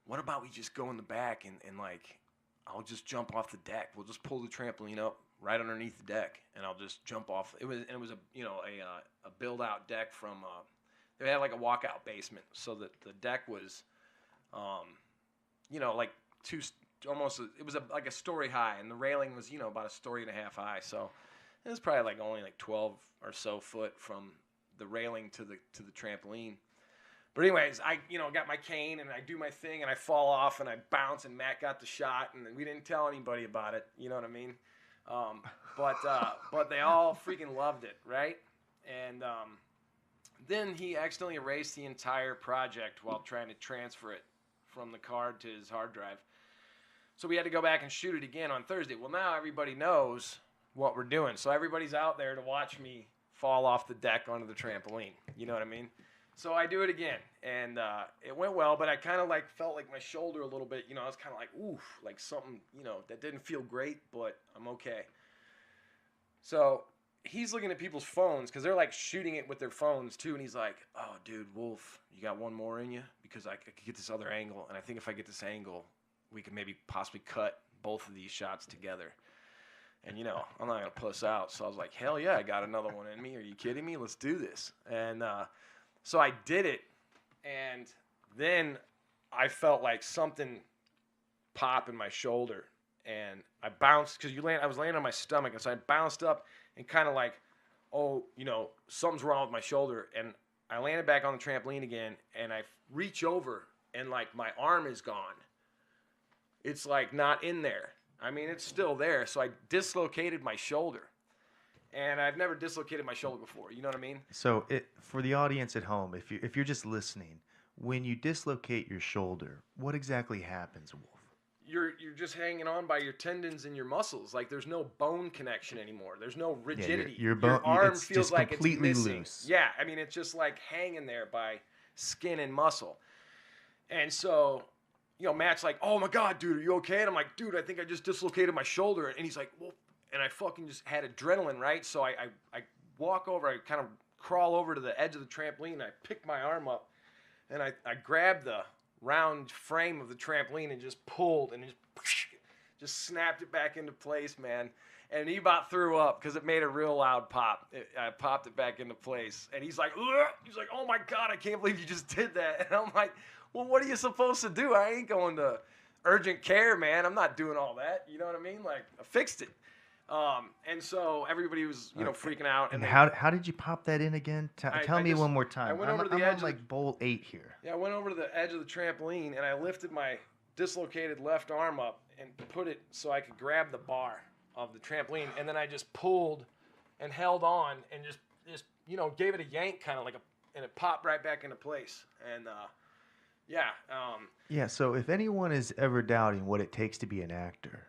what about we just go in the back and like, I'll just jump off the deck. We'll just pull the trampoline up right underneath the deck, and I'll just jump off. It was a build out deck from they had like a walkout basement, so that the deck was, like it was like a story high, and the railing was about a story and a half high. So it was probably only 12 or so foot from the railing to the trampoline. But anyways, I got my cane and I do my thing and I fall off and I bounce and Matt got the shot and we didn't tell anybody about it. You know what I mean? But they all freaking loved it, right? And then he accidentally erased the entire project while trying to transfer it from the card to his hard drive. So we had to go back and shoot it again on Thursday. Well, now everybody knows what we're doing. So everybody's out there to watch me fall off the deck onto the trampoline. You know what I mean? So I do it again, and it went well, but I kind of felt like my shoulder a little bit. I was kind of like, oof, like something, that didn't feel great, but I'm okay. So he's looking at people's phones because they're shooting it with their phones too, and he's like, oh, dude, Wolf, you got one more in you? Because I could get this other angle, and I think if I get this angle, we could maybe possibly cut both of these shots together. And, I'm not going to puss out. So I was like, hell yeah, I got another one in me. Are you kidding me? Let's do this. And so I did it. And then I felt like something pop in my shoulder. And I bounced because I was laying on my stomach. And so I bounced up and kind of something's wrong with my shoulder. And I landed back on the trampoline again. And I reach over and my arm is gone. It's not in there. I mean, it's still there. So I dislocated my shoulder. And I've never dislocated my shoulder before. You know what I mean? So for the audience at home, if you're just listening, when you dislocate your shoulder, what exactly happens, Wolf? You're just hanging on by your tendons and your muscles. There's no bone connection anymore. There's no rigidity. Yeah, your arm it's feels just like completely it's missing. loose. Yeah, I mean, it's just hanging there by skin and muscle. And so, Matt's like, oh my God, dude, are you okay? And I'm like, dude, I think I just dislocated my shoulder. And he's like, well, and I fucking just had adrenaline, right? So I walk over, I kind of crawl over to the edge of the trampoline. I pick my arm up and I grab the round frame of the trampoline and just pulled and just snapped it back into place, man. And he about threw up because it made a real loud pop. I popped it back into place. And he's like, oh my God, I can't believe you just did that. And I'm like, well, what are you supposed to do? I ain't going to urgent care, man. I'm not doing all that. You know what I mean? I fixed it. And so everybody was, freaking out. And how did you pop that in again? Tell me one more time. I went over to the edge on bowl 8 here. Yeah, I went over to the edge of the trampoline and I lifted my dislocated left arm up and put it so I could grab the bar of the trampoline. And then I just pulled and held on and just gave it a yank, kind of like and it popped right back into place. And yeah, Yeah, so if anyone is ever doubting what it takes to be an actor,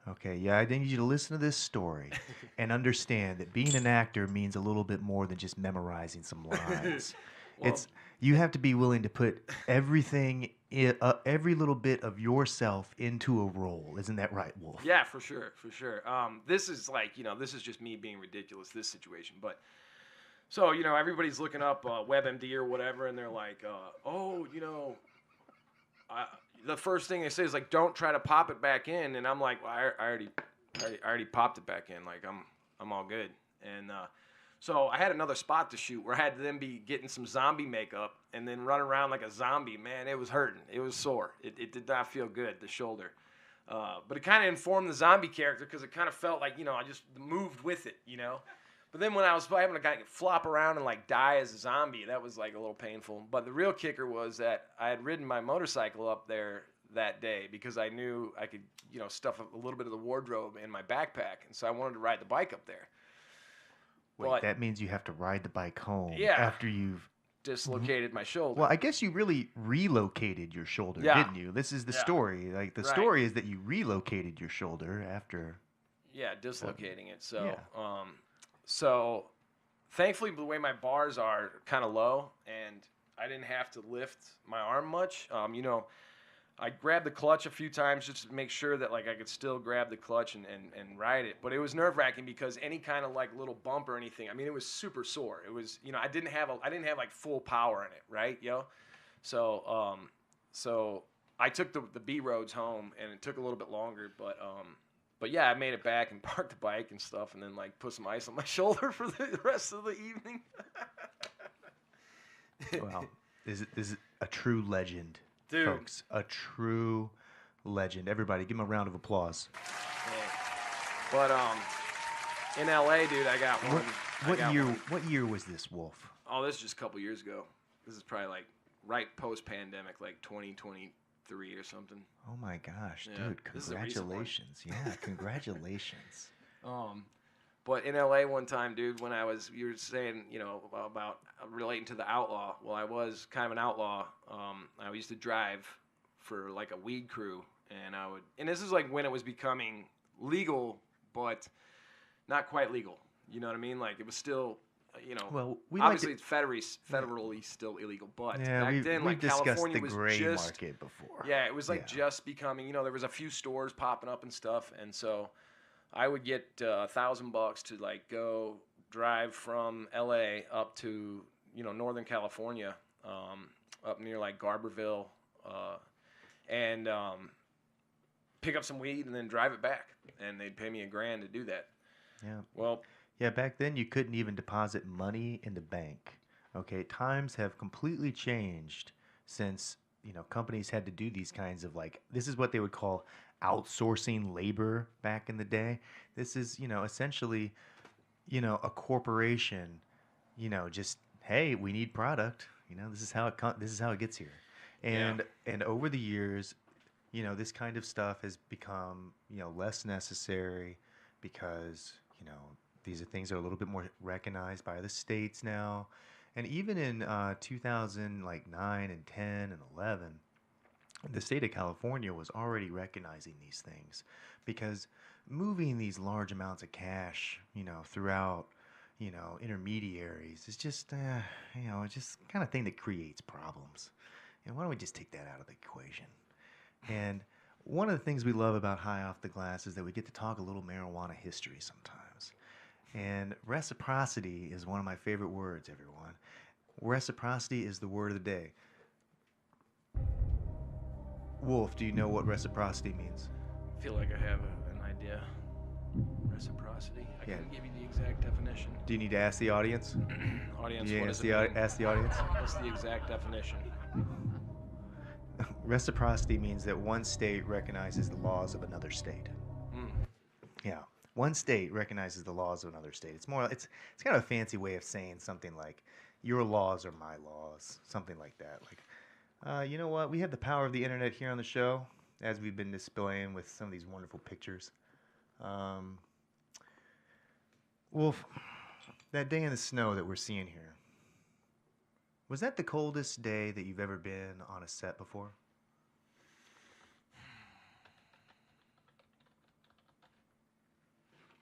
okay, yeah, I need you to listen to this story and understand that being an actor means a little bit more than just memorizing some lines. well, It's you have to be willing to put every little bit of yourself into a role. Isn't that right, Wolf? yeah, for sure, for sure. This is like this is just me being ridiculous, this situation, but. So, everybody's looking up WebMD or whatever, and they're like, oh, the first thing they say is like, don't try to pop it back in. And I'm like, well, I already popped it back in. Like, I'm all good. And so I had another spot to shoot where I had to then be getting some zombie makeup and then run around like a zombie. Man, it was hurting. It was sore. It did not feel good, the shoulder. But it kind of informed the zombie character because it kind of felt like, I just moved with it, But then when I was having to kind of flop around and like die as a zombie, that was like a little painful. But the real kicker was that I had ridden my motorcycle up there that day because I knew I could, stuff a little bit of the wardrobe in my backpack. And so I wanted to ride the bike up there. Wait, But, that means you have to ride the bike home Yeah. after you've dislocated my shoulder. Well, I guess you really relocated your shoulder, Yeah. didn't you? This is the Yeah. story. Like the Right. story is that you relocated your shoulder after. Yeah, dislocating it. So, Yeah. So thankfully the way my bars are kind of low, and I didn't have to lift my arm much. I grabbed the clutch a few times just to make sure that like I could still grab the clutch and ride it. But it was nerve wracking because any kind of like little bump or anything, I mean, it was super sore. It was, I didn't have like full power in it, right, So so I took the B roads home, and it took a little bit longer, but yeah, I made it back and parked the bike and stuff, and then like put some ice on my shoulder for the rest of the evening. Wow, this is a true legend, Dude. folks. A true legend. Everybody, give him a round of applause. Yeah. But in LA, dude, I got one. What year was this, Wolf? Oh, this is just a couple years ago. This is probably like right post pandemic, like 2023 or something. Oh my gosh, Yeah, dude! this is a recent one. Congratulations! Yeah, congratulations. But in LA one time, dude, when you were saying, about relating to the outlaw. Well, I was kind of an outlaw. I used to drive for like a weed crew, and this is like when it was becoming legal, but not quite legal. You know what I mean? Like it was still, Well, obviously it's federally still illegal, but yeah, back then, like discussed California the was gray just market before. yeah, it was like Yeah. just becoming, there was a few stores popping up and stuff. And so I would get $1,000 to like go drive from LA up to, Northern California, up near like Garberville, and pick up some weed and then drive it back. And they'd pay me $1,000 to do that. Yeah. Well, Yeah, back then you couldn't even deposit money in the bank. Okay, times have completely changed since, companies had to do these kinds of this is what they would call outsourcing labor back in the day. This is, essentially, a corporation, just hey, we need product. This is how it gets here. And over the years, this kind of stuff has become, less necessary because, these are things that are a little bit more recognized by the states now. And even in 2009 and 10 and 11, the state of California was already recognizing these things because moving these large amounts of cash, throughout, intermediaries is just, it's just kind of thing that creates problems. And why don't we just take that out of the equation? And one of the things we love about High Off the Glass is that we get to talk a little marijuana history sometimes. And reciprocity is one of my favorite words, everyone. Reciprocity is the word of the day. Wolf, do you know what reciprocity means? I feel like I have an idea. Reciprocity. I couldn't give you the exact definition. Do you need to ask the audience? Audience, Yeah, what does it mean? ask the audience. What's the exact definition? Reciprocity means that one state recognizes the laws of another state. Yeah. One state recognizes the laws of another state. It's kind of a fancy way of saying something like, your laws are my laws, something like that. Like, you know what? We have the power of the internet here on the show, as we've been displaying with some of these wonderful pictures. Wolf, That day in the snow that we're seeing here, was that the coldest day that you've ever been on a set before?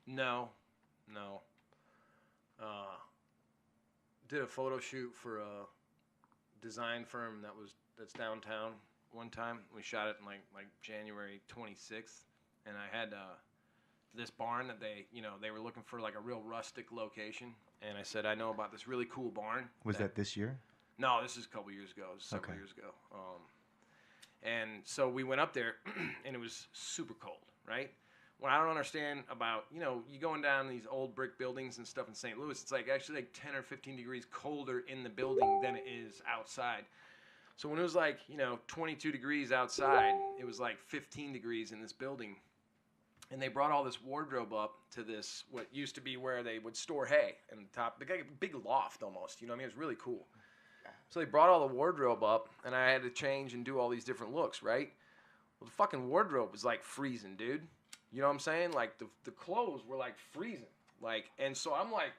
No, no. Uh, did a photo shoot for a design firm that's downtown one time. We shot it in like January 26th, and I had this barn that they were looking for like a real rustic location, and I said I know about this really cool barn. Was that this year? No, this is a couple years ago. It was several years ago. And so we went up there, and it was super cold, right? What I don't understand about, you going down these old brick buildings and stuff in St. Louis, it's like actually like 10 or 15 degrees colder in the building than it is outside. So when it was like, 22 degrees outside, it was like 15 degrees in this building. And they brought all this wardrobe up to this, what used to be where they would store hay in the top, like a big loft almost, it was really cool. So they brought all the wardrobe up, and I had to change and do all these different looks, right? Well, the fucking wardrobe was like freezing, dude. You know what I'm saying? Like the clothes were like freezing. And so I'm like,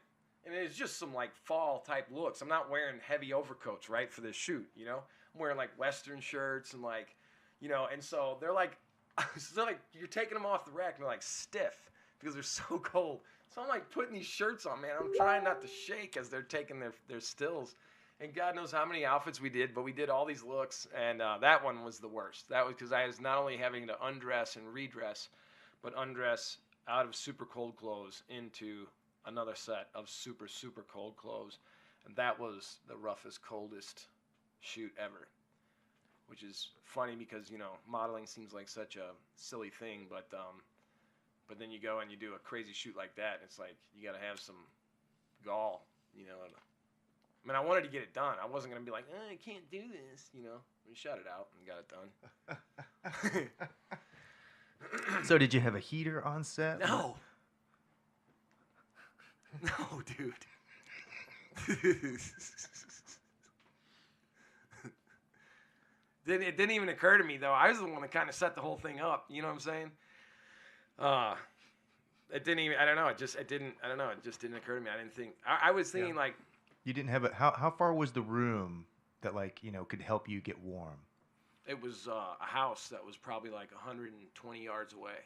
and it's just some like fall type looks. I'm not wearing heavy overcoats, right, for this shoot, I'm wearing like Western shirts and like, and so they're like, you're taking them off the rack and they're like stiff because they're so cold. So I'm like putting these shirts on, man. I'm trying not to shake as they're taking their stills. And God knows how many outfits we did, but we did all these looks, and that one was the worst. That was because I was not only having to undress and redress, but undress out of super cold clothes into another set of super, super cold clothes. And that was the roughest, coldest shoot ever, which is funny because, modeling seems like such a silly thing, but then you go and you do a crazy shoot like that, and it's like you got to have some gall, I mean, I wanted to get it done. I wasn't going to be like, I can't do this, We shot it out and got it done. So did you have a heater on set? No. No, dude. It didn't even occur to me, though. I was the one that kind of set the whole thing up. You know what I'm saying? It didn't even, I don't know. It just didn't occur to me. I didn't think, I was thinking like, you didn't have how far was the room that could help you get warm? It was a house that was probably like 120 yards away.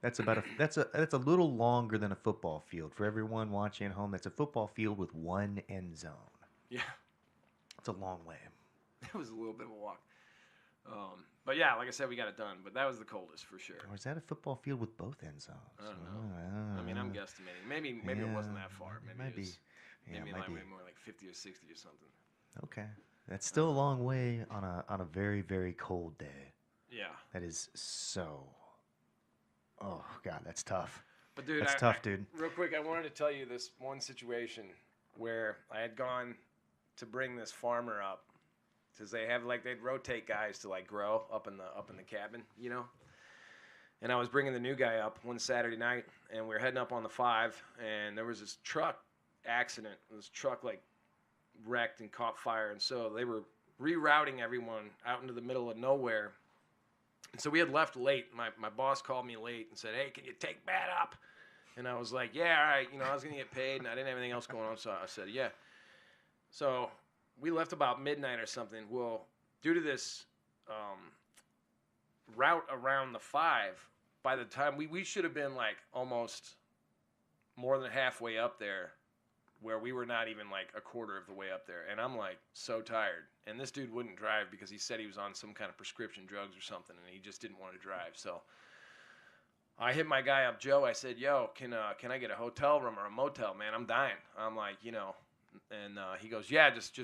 That's about that's a little longer than a football field. For everyone watching at home, that's a football field with one end zone. Yeah. It's a long way. It was a little bit of a walk. But yeah, like I said, we got it done. But that was the coldest for sure. Or is that a football field with both end zones? I don't know. I mean, I'm guesstimating. Maybe it wasn't that far. Maybe it was, maybe more like 50 or 60 or something. Okay. That's still a long way on a very, very cold day. Yeah. That is so. Oh God, that's tough. But dude, that's tough, dude. Real quick, I wanted to tell you this one situation where I had gone to bring this farmer up because they'd rotate guys to like grow up in the cabin, And I was bringing the new guy up one Saturday night, and we were heading up on the 5, and there was this truck accident. This truck like wrecked and caught fire, and so they were rerouting everyone out into the middle of nowhere. And so we had left late. My boss called me late and said, "Hey, can you take Matt up?" And I was like, "Yeah, all right." I was gonna get paid, and I didn't have anything else going on, so I said, "Yeah." So we left about midnight or something. Well, due to this route around the 5, by the time we should have been like almost more than halfway up there, where we were not even like a quarter of the way up there. And I'm like so tired. And this dude wouldn't drive because he said he was on some kind of prescription drugs or something, and he just didn't want to drive. So I hit my guy up, Joe. I said, "Yo, can I get a hotel room or a motel, man? I'm dying." I'm like, and he goes, "Yeah, just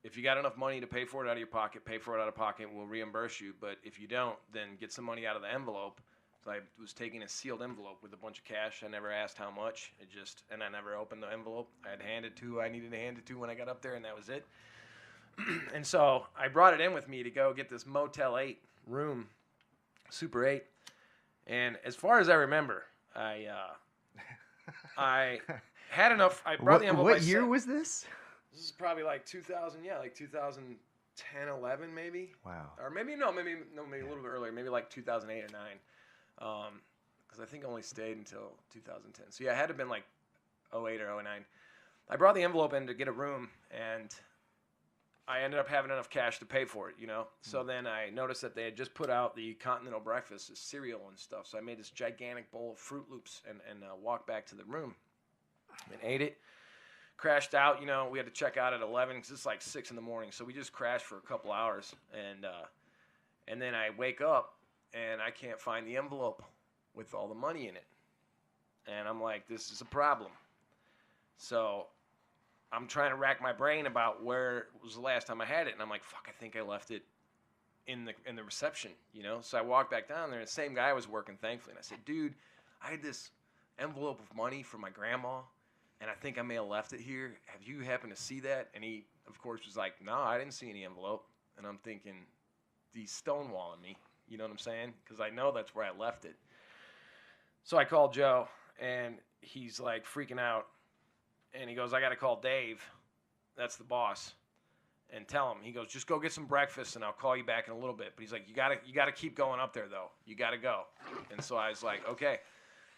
if you got enough money to pay for it out of your pocket, pay for it out of pocket. We'll reimburse you. But if you don't, then get some money out of the envelope." So I was taking a sealed envelope with a bunch of cash. I never asked how much. And I never opened the envelope. I had handed to who I needed to hand it to when I got up there, and that was it. And so I brought it in with me to go get this Motel 8 room, Super 8. And as far as I remember, I had enough. I brought the envelope. What year was this? This is probably like 2000, like 2010, 11 maybe. Wow. Or maybe a little bit earlier, maybe like 2008 or 9. Because I think I only stayed until 2010. So yeah, it had to have been like '08 or '09. I brought the envelope in to get a room, and I ended up having enough cash to pay for it, you know? So then I noticed that they had just put out the Continental Breakfast, the cereal and stuff. So I made this gigantic bowl of Fruit Loops and walked back to the room and ate it. Crashed out, you know, we had to check out at 11 because it's like 6 in the morning. So we just crashed for a couple hours. And then I wake up and I can't find the envelope with all the money in it. And I'm like, this is a problem. So I'm trying to rack my brain about where was the last time I had it. And I'm like, fuck, I think I left it in the reception, you know? So I walked back down there and the same guy was working, thankfully. And I said, dude, I had this envelope of money from my grandma. And I think I may have left it here. Have you happened to see that? And he, of course, was like, no, I didn't see any envelope. And I'm thinking, he's stonewalling me. You know what I'm saying? Because I know that's where I left it. So I called Joe, and he's like freaking out. And he goes, I got to call Dave. That's the boss. And tell him. He goes, just go get some breakfast, and I'll call you back in a little bit. But he's like, you gotta keep going up there, though. You got to go. And so I was like, okay.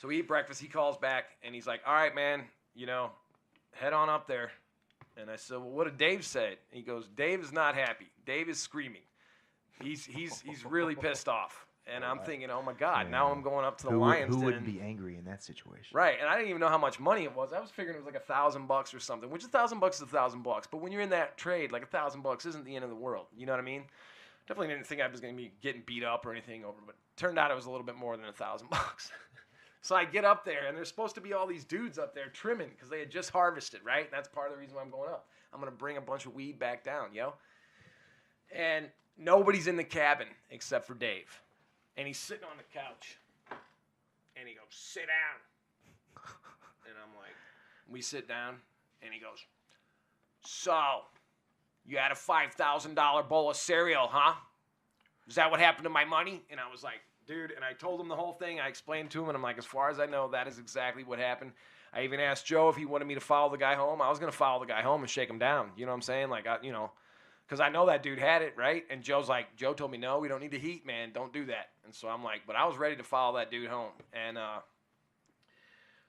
So we eat breakfast. He calls back, and he's like, all right, man. You know, head on up there. And I said, well, what did Dave say? He goes, Dave is not happy. Dave is screaming. He's really pissed off. And I'm thinking, oh, my God, now I'm going up to the Lions. Who wouldn't be angry in that situation? Right, and I didn't even know how much money it was. I was figuring it was like $1,000 or something, which $1,000 is $1,000. But when you're in that trade, like $1,000 isn't the end of the world. You know what I mean? Definitely didn't think I was going to be getting beat up or anything over, but it turned out it was a little bit more than $1,000. So I get up there, and there's supposed to be all these dudes up there trimming because they had just harvested, right? And that's part of the reason why I'm going up. I'm going to bring a bunch of weed back down, yo. And nobody's in the cabin except for Dave. And he's sitting on the couch. And he goes, sit down. And I'm like, we sit down, and he goes, so, you had a $5,000 bowl of cereal, huh? Is that what happened to my money? And I was like, dude, and I told him the whole thing. I explained to him, and I'm like, as far as I know, that is exactly what happened. I even asked Joe if he wanted me to follow the guy home. I was going to follow the guy home and shake him down. You know what I'm saying? Like, because I know that dude had it, right? And Joe told me, no, we don't need the heat, man. Don't do that. And so I'm like, but I was ready to follow that dude home. And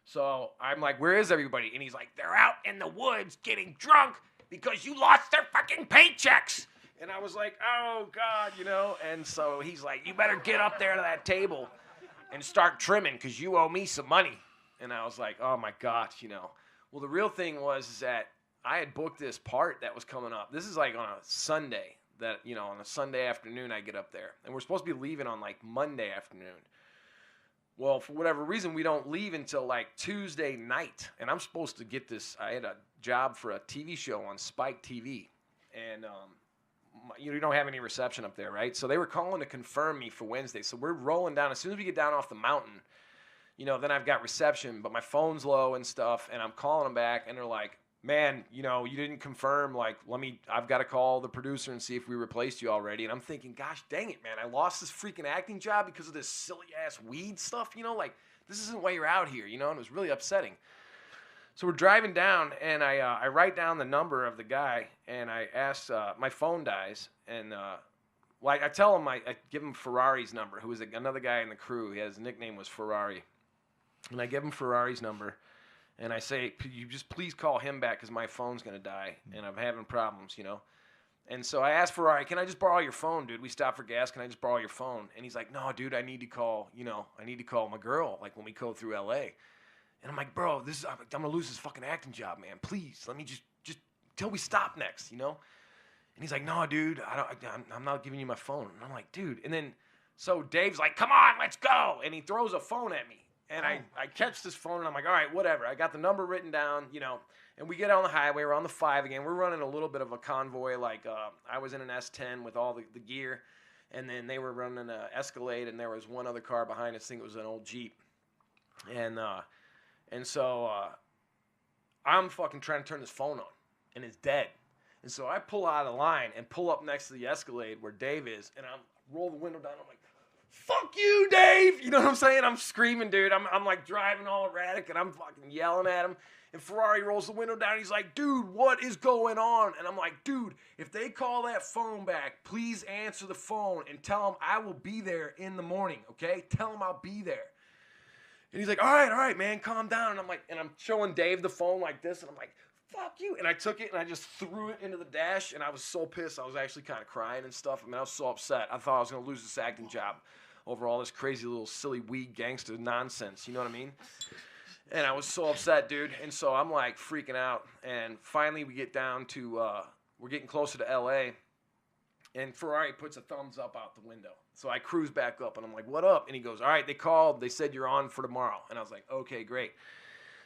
so I'm like, where is everybody? And he's like, they're out in the woods getting drunk because you lost their fucking paychecks. And I was like, oh, God, you know. And so he's like, you better get up there to that table and start trimming because you owe me some money. And I was like, oh, my God, you know. Well, the real thing was that I had booked this part that was coming up. This is like on a Sunday that, you know, on a Sunday afternoon I get up there. And we're supposed to be leaving on like Monday afternoon. Well, for whatever reason, we don't leave until like Tuesday night. And I'm supposed to get this. I had a job for a TV show on Spike TV. And, you don't have any reception up there, right? So they were calling to confirm me for Wednesday. So we're rolling down. As soon as we get down off the mountain, you know, then I've got reception. But my phone's low and stuff. And I'm calling them back. And they're like, man, you know, you didn't confirm. Like, I've got to call the producer and see if we replaced you already. And I'm thinking, gosh, dang it, man. I lost this freaking acting job because of this silly-ass weed stuff, you know? Like, this isn't why you're out here, you know? And it was really upsetting. So we're driving down, and I write down the number of the guy, and I ask, my phone dies, and I tell him, I give him Ferrari's number, who was another guy in the crew. His nickname was Ferrari. And I give him Ferrari's number, and I say, you just please call him back because my phone's going to die, and I'm having problems, you know. And so I asked Ferrari, can I just borrow your phone, dude? We stopped for gas. Can I just borrow your phone? And he's like, no, dude, I need to call my girl, like when we go through L.A., and I'm like, bro, I'm going to lose this fucking acting job, man. Please, let me just till we stop next, you know? And he's like, no, dude, I'm not giving you my phone. And I'm like, dude. And then, so Dave's like, come on, let's go. And he throws a phone at me. And I catch this phone, and I'm like, all right, whatever. I got the number written down, you know. And we get on the highway. We're on the 5 again. We're running a little bit of a convoy. Like, I was in an S10 with all the gear. And then they were running an Escalade, and there was one other car behind us. I think it was an old Jeep. And so I'm fucking trying to turn this phone on, and it's dead. And so I pull out of the line and pull up next to the Escalade where Dave is, and I roll the window down. I'm like, fuck you, Dave! You know what I'm saying? I'm screaming, dude. I'm like driving all erratic, and I'm fucking yelling at him. And Ferrari rolls the window down. He's like, dude, what is going on? And I'm like, dude, if they call that phone back, please answer the phone and tell them I will be there in the morning, okay? Tell them I'll be there. And he's like, all right, man, calm down. And I'm like, and I'm showing Dave the phone like this, and I'm like, fuck you. And I took it and I just threw it into the dash, and I was so pissed. I was actually kind of crying and stuff. I mean, I was so upset. I thought I was going to lose this acting job over all this crazy little silly weed gangster nonsense. You know what I mean? And I was so upset, dude. And so I'm like freaking out. And finally we get down to, we're getting closer to LA. And Ferrari puts a thumbs up out the window. So I cruise back up and I'm like, what up? And he goes, all right, they called. They said you're on for tomorrow. And I was like, okay, great.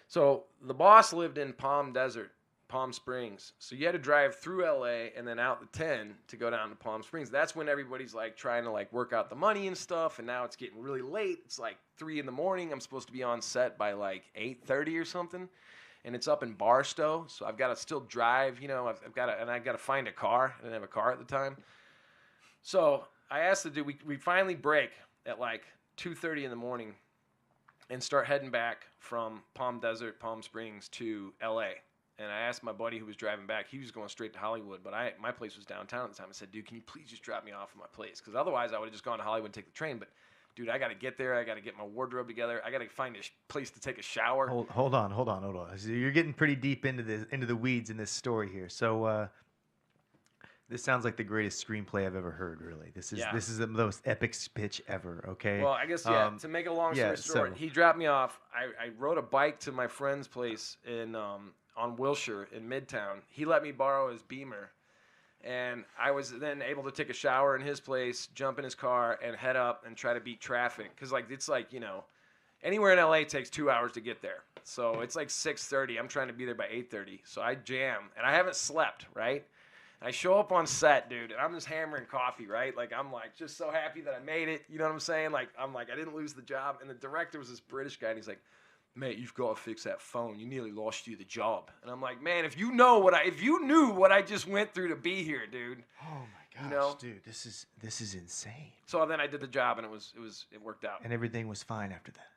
So the boss lived in Palm Springs. So you had to drive through LA and then out the 10 to go down to Palm Springs. That's when everybody's like trying to like work out the money and stuff. And now it's getting really late. It's like 3 a.m. I'm supposed to be on set by like 8:30 or something. And it's up in Barstow. So I've got to still drive, you know, I've got to find a car. I didn't have a car at the time. So I asked the dude, we finally break at like 2:30 in the morning and start heading back from Palm Springs to LA. And I asked my buddy who was driving back. He was going straight to Hollywood, but my place was downtown at the time. I said, dude, can you please just drop me off at my place? Because otherwise I would have just gone to Hollywood and take the train. But, dude, I got to get there. I got to get my wardrobe together. I got to find a place to take a shower. Hold on. So you're getting pretty deep into the weeds in this story here. So this sounds like the greatest screenplay I've ever heard, really. This is the most epic pitch ever, okay? Well, I guess, to make a long story short, he dropped me off. I rode a bike to my friend's place in on Wilshire in Midtown. He let me borrow his Beamer, and I was then able to take a shower in his place, jump in his car, and head up and try to beat traffic. Because, like, it's like, you know, anywhere in LA takes 2 hours to get there. So it's like 6:30. I'm trying to be there by 8:30. So I jam, and I haven't slept, right? I show up on set, dude, and I'm just hammering coffee, right? Like, I'm like just so happy that I made it. You know what I'm saying? Like, I'm like, I didn't lose the job. And the director was this British guy, and he's like, mate, you've got to fix that phone. You nearly lost you the job. And I'm like, man, if you knew what I just went through to be here, dude. Oh my gosh, you know? dude, this is insane. So then I did the job, and it worked out. And everything was fine after that.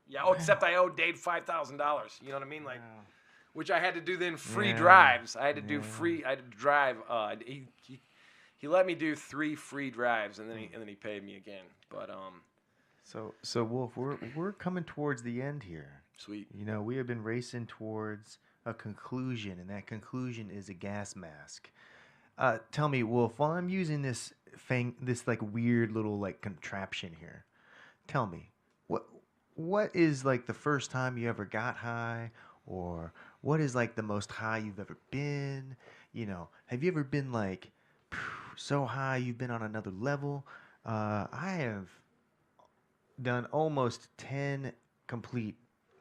Yeah. Oh, except I owed Dave $5,000. You know what I mean? Like, Wow. which I had to do then free drives. I had to do free. I had to drive. He let me do 3 free drives, and then he paid me again. But So Wolf, we're coming towards the end here. Sweet. You know, we have been racing towards a conclusion, and that conclusion is a gas mask. Tell me, Wolf, while I'm using this like weird little like contraption here, tell me, what is like the first time you ever got high, or what is like the most high you've ever been? You know, have you ever been like so high you've been on another level? I have done almost 10 complete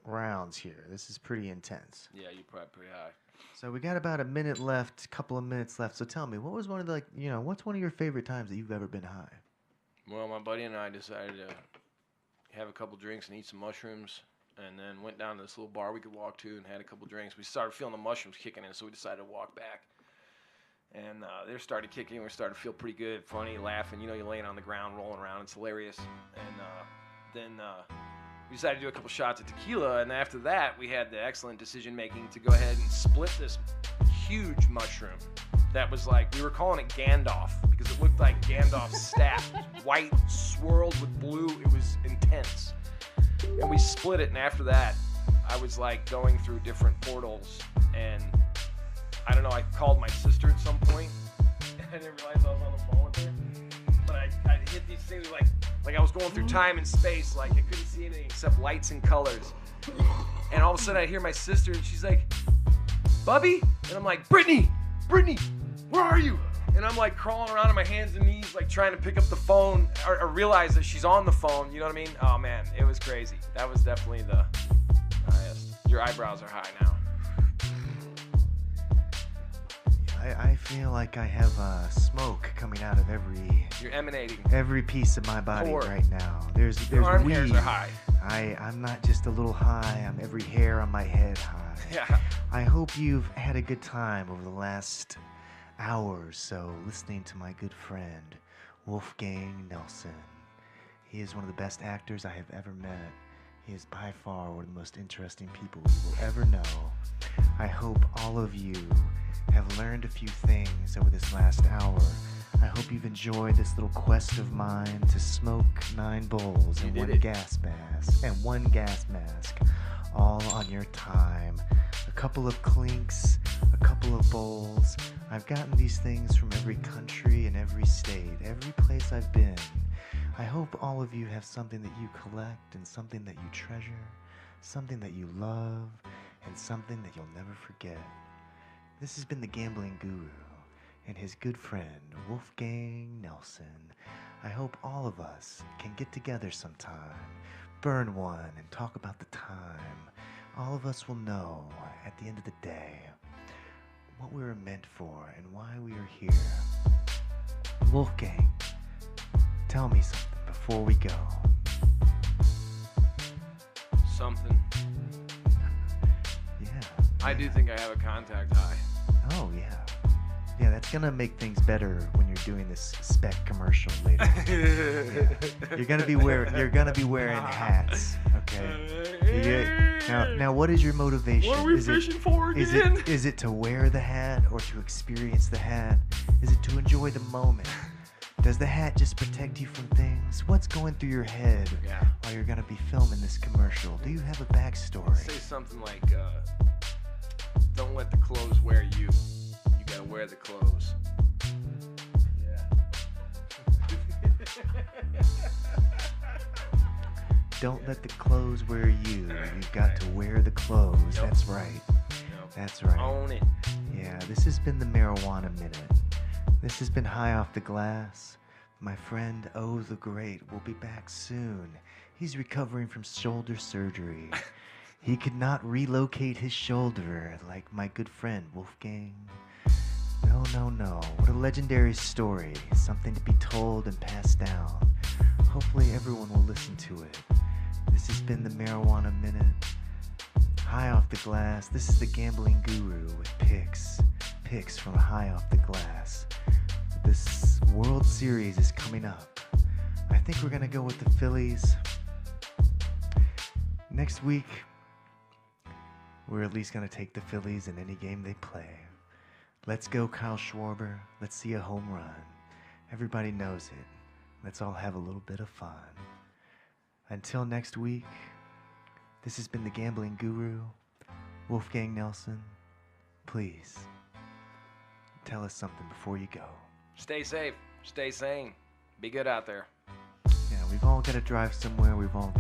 rounds here. This is pretty intense. Yeah, you're probably pretty high. So we got about a minute left, couple of minutes left. So tell me, what was one of the, like, you know, what's one of your favorite times that you've ever been high? Well, my buddy and I decided to have a couple drinks and eat some mushrooms, and then went down to this little bar we could walk to and had a couple drinks. We started feeling the mushrooms kicking in, so we decided to walk back. And they started kicking. We started to feel pretty good, funny, laughing. You know, you're laying on the ground, rolling around. It's hilarious. And then we decided to do a couple shots of tequila. And after that, we had the excellent decision-making to go ahead and split this huge mushroom that was like, we were calling it Gandalf because it looked like Gandalf's staff. It was white, swirled with blue. It was intense. And we split it. And after that, I was like going through different portals, and I don't know, I called my sister at some point, and I didn't realize I was on the phone with her. But I hit these things like I was going through time and space, like I couldn't see anything except lights and colors. And all of a sudden I hear my sister, and she's like, Bubby? And I'm like, Brittany, where are you? And I'm like crawling around on my hands and knees, like trying to pick up the phone or realize that she's on the phone, you know what I mean? Oh man, it was crazy. That was definitely the highest. Your eyebrows are high now. I feel like I have smoke coming out of You're emanating. every piece of my body Core. right now. There's Your arm weed. hairs are high. I'm not just a little high. I'm every hair on my head high. Yeah. I hope you've had a good time over the last hour or so listening to my good friend, WolfGang Nelson. He is one of the best actors I have ever met. He is by far one of the most interesting people you will ever know. I hope all of you have learned a few things over this last hour. I hope you've enjoyed this little quest of mine to smoke 9 bowls You and did 1 it. gas mask all on your time. A couple of clinks, a couple of bowls. I've gotten these things from every country and every state, every place I've been. I hope all of you have something that you collect and something that you treasure, something that you love, and something that you'll never forget. This has been the Gambling Guru and his good friend, WolfGang Nelson. I hope all of us can get together sometime, burn one, and talk about the time. All of us will know at the end of the day what we were meant for and why we are here. WolfGang, tell me something before we go. Something. Yeah. I do think I have a contact high. Oh, yeah. Yeah, that's gonna make things better when you're doing this spec commercial later. Yeah. You're gonna be wearing hats, okay? Now, what is your motivation? What are we fishing for again? Is it to wear the hat or to experience the hat? Is it to enjoy the moment? Does the hat just protect you from things? What's going through your head Yeah. while you're gonna be filming this commercial? Do you have a backstory? Say something like, don't let the clothes wear you. You gotta wear the clothes. Don't let the clothes wear you. You've got to wear the clothes. Yep. That's right. Yep. That's right. Own it. Yeah, this has been the Marijuana Minute. This has been High Off the Glass. My friend O the Great will be back soon. He's recovering from shoulder surgery. He could not relocate his shoulder like my good friend Wolfgang. No. What a legendary story. Something to be told and passed down. Hopefully everyone will listen to it. This has been the Marijuana Minute. High Off the Glass. This is the Gambling Guru with picks. Picks from High Off the Glass. This World Series is coming up. I think we're going to go with the Phillies. Next week, we're at least going to take the Phillies in any game they play. Let's go, Kyle Schwarber. Let's see a home run. Everybody knows it. Let's all have a little bit of fun. Until next week, this has been the Gambling Guru, WolfGang Nelson. Please, tell us something before you go. Stay safe. Stay sane. Be good out there. Yeah, we've all got to drive somewhere. We've all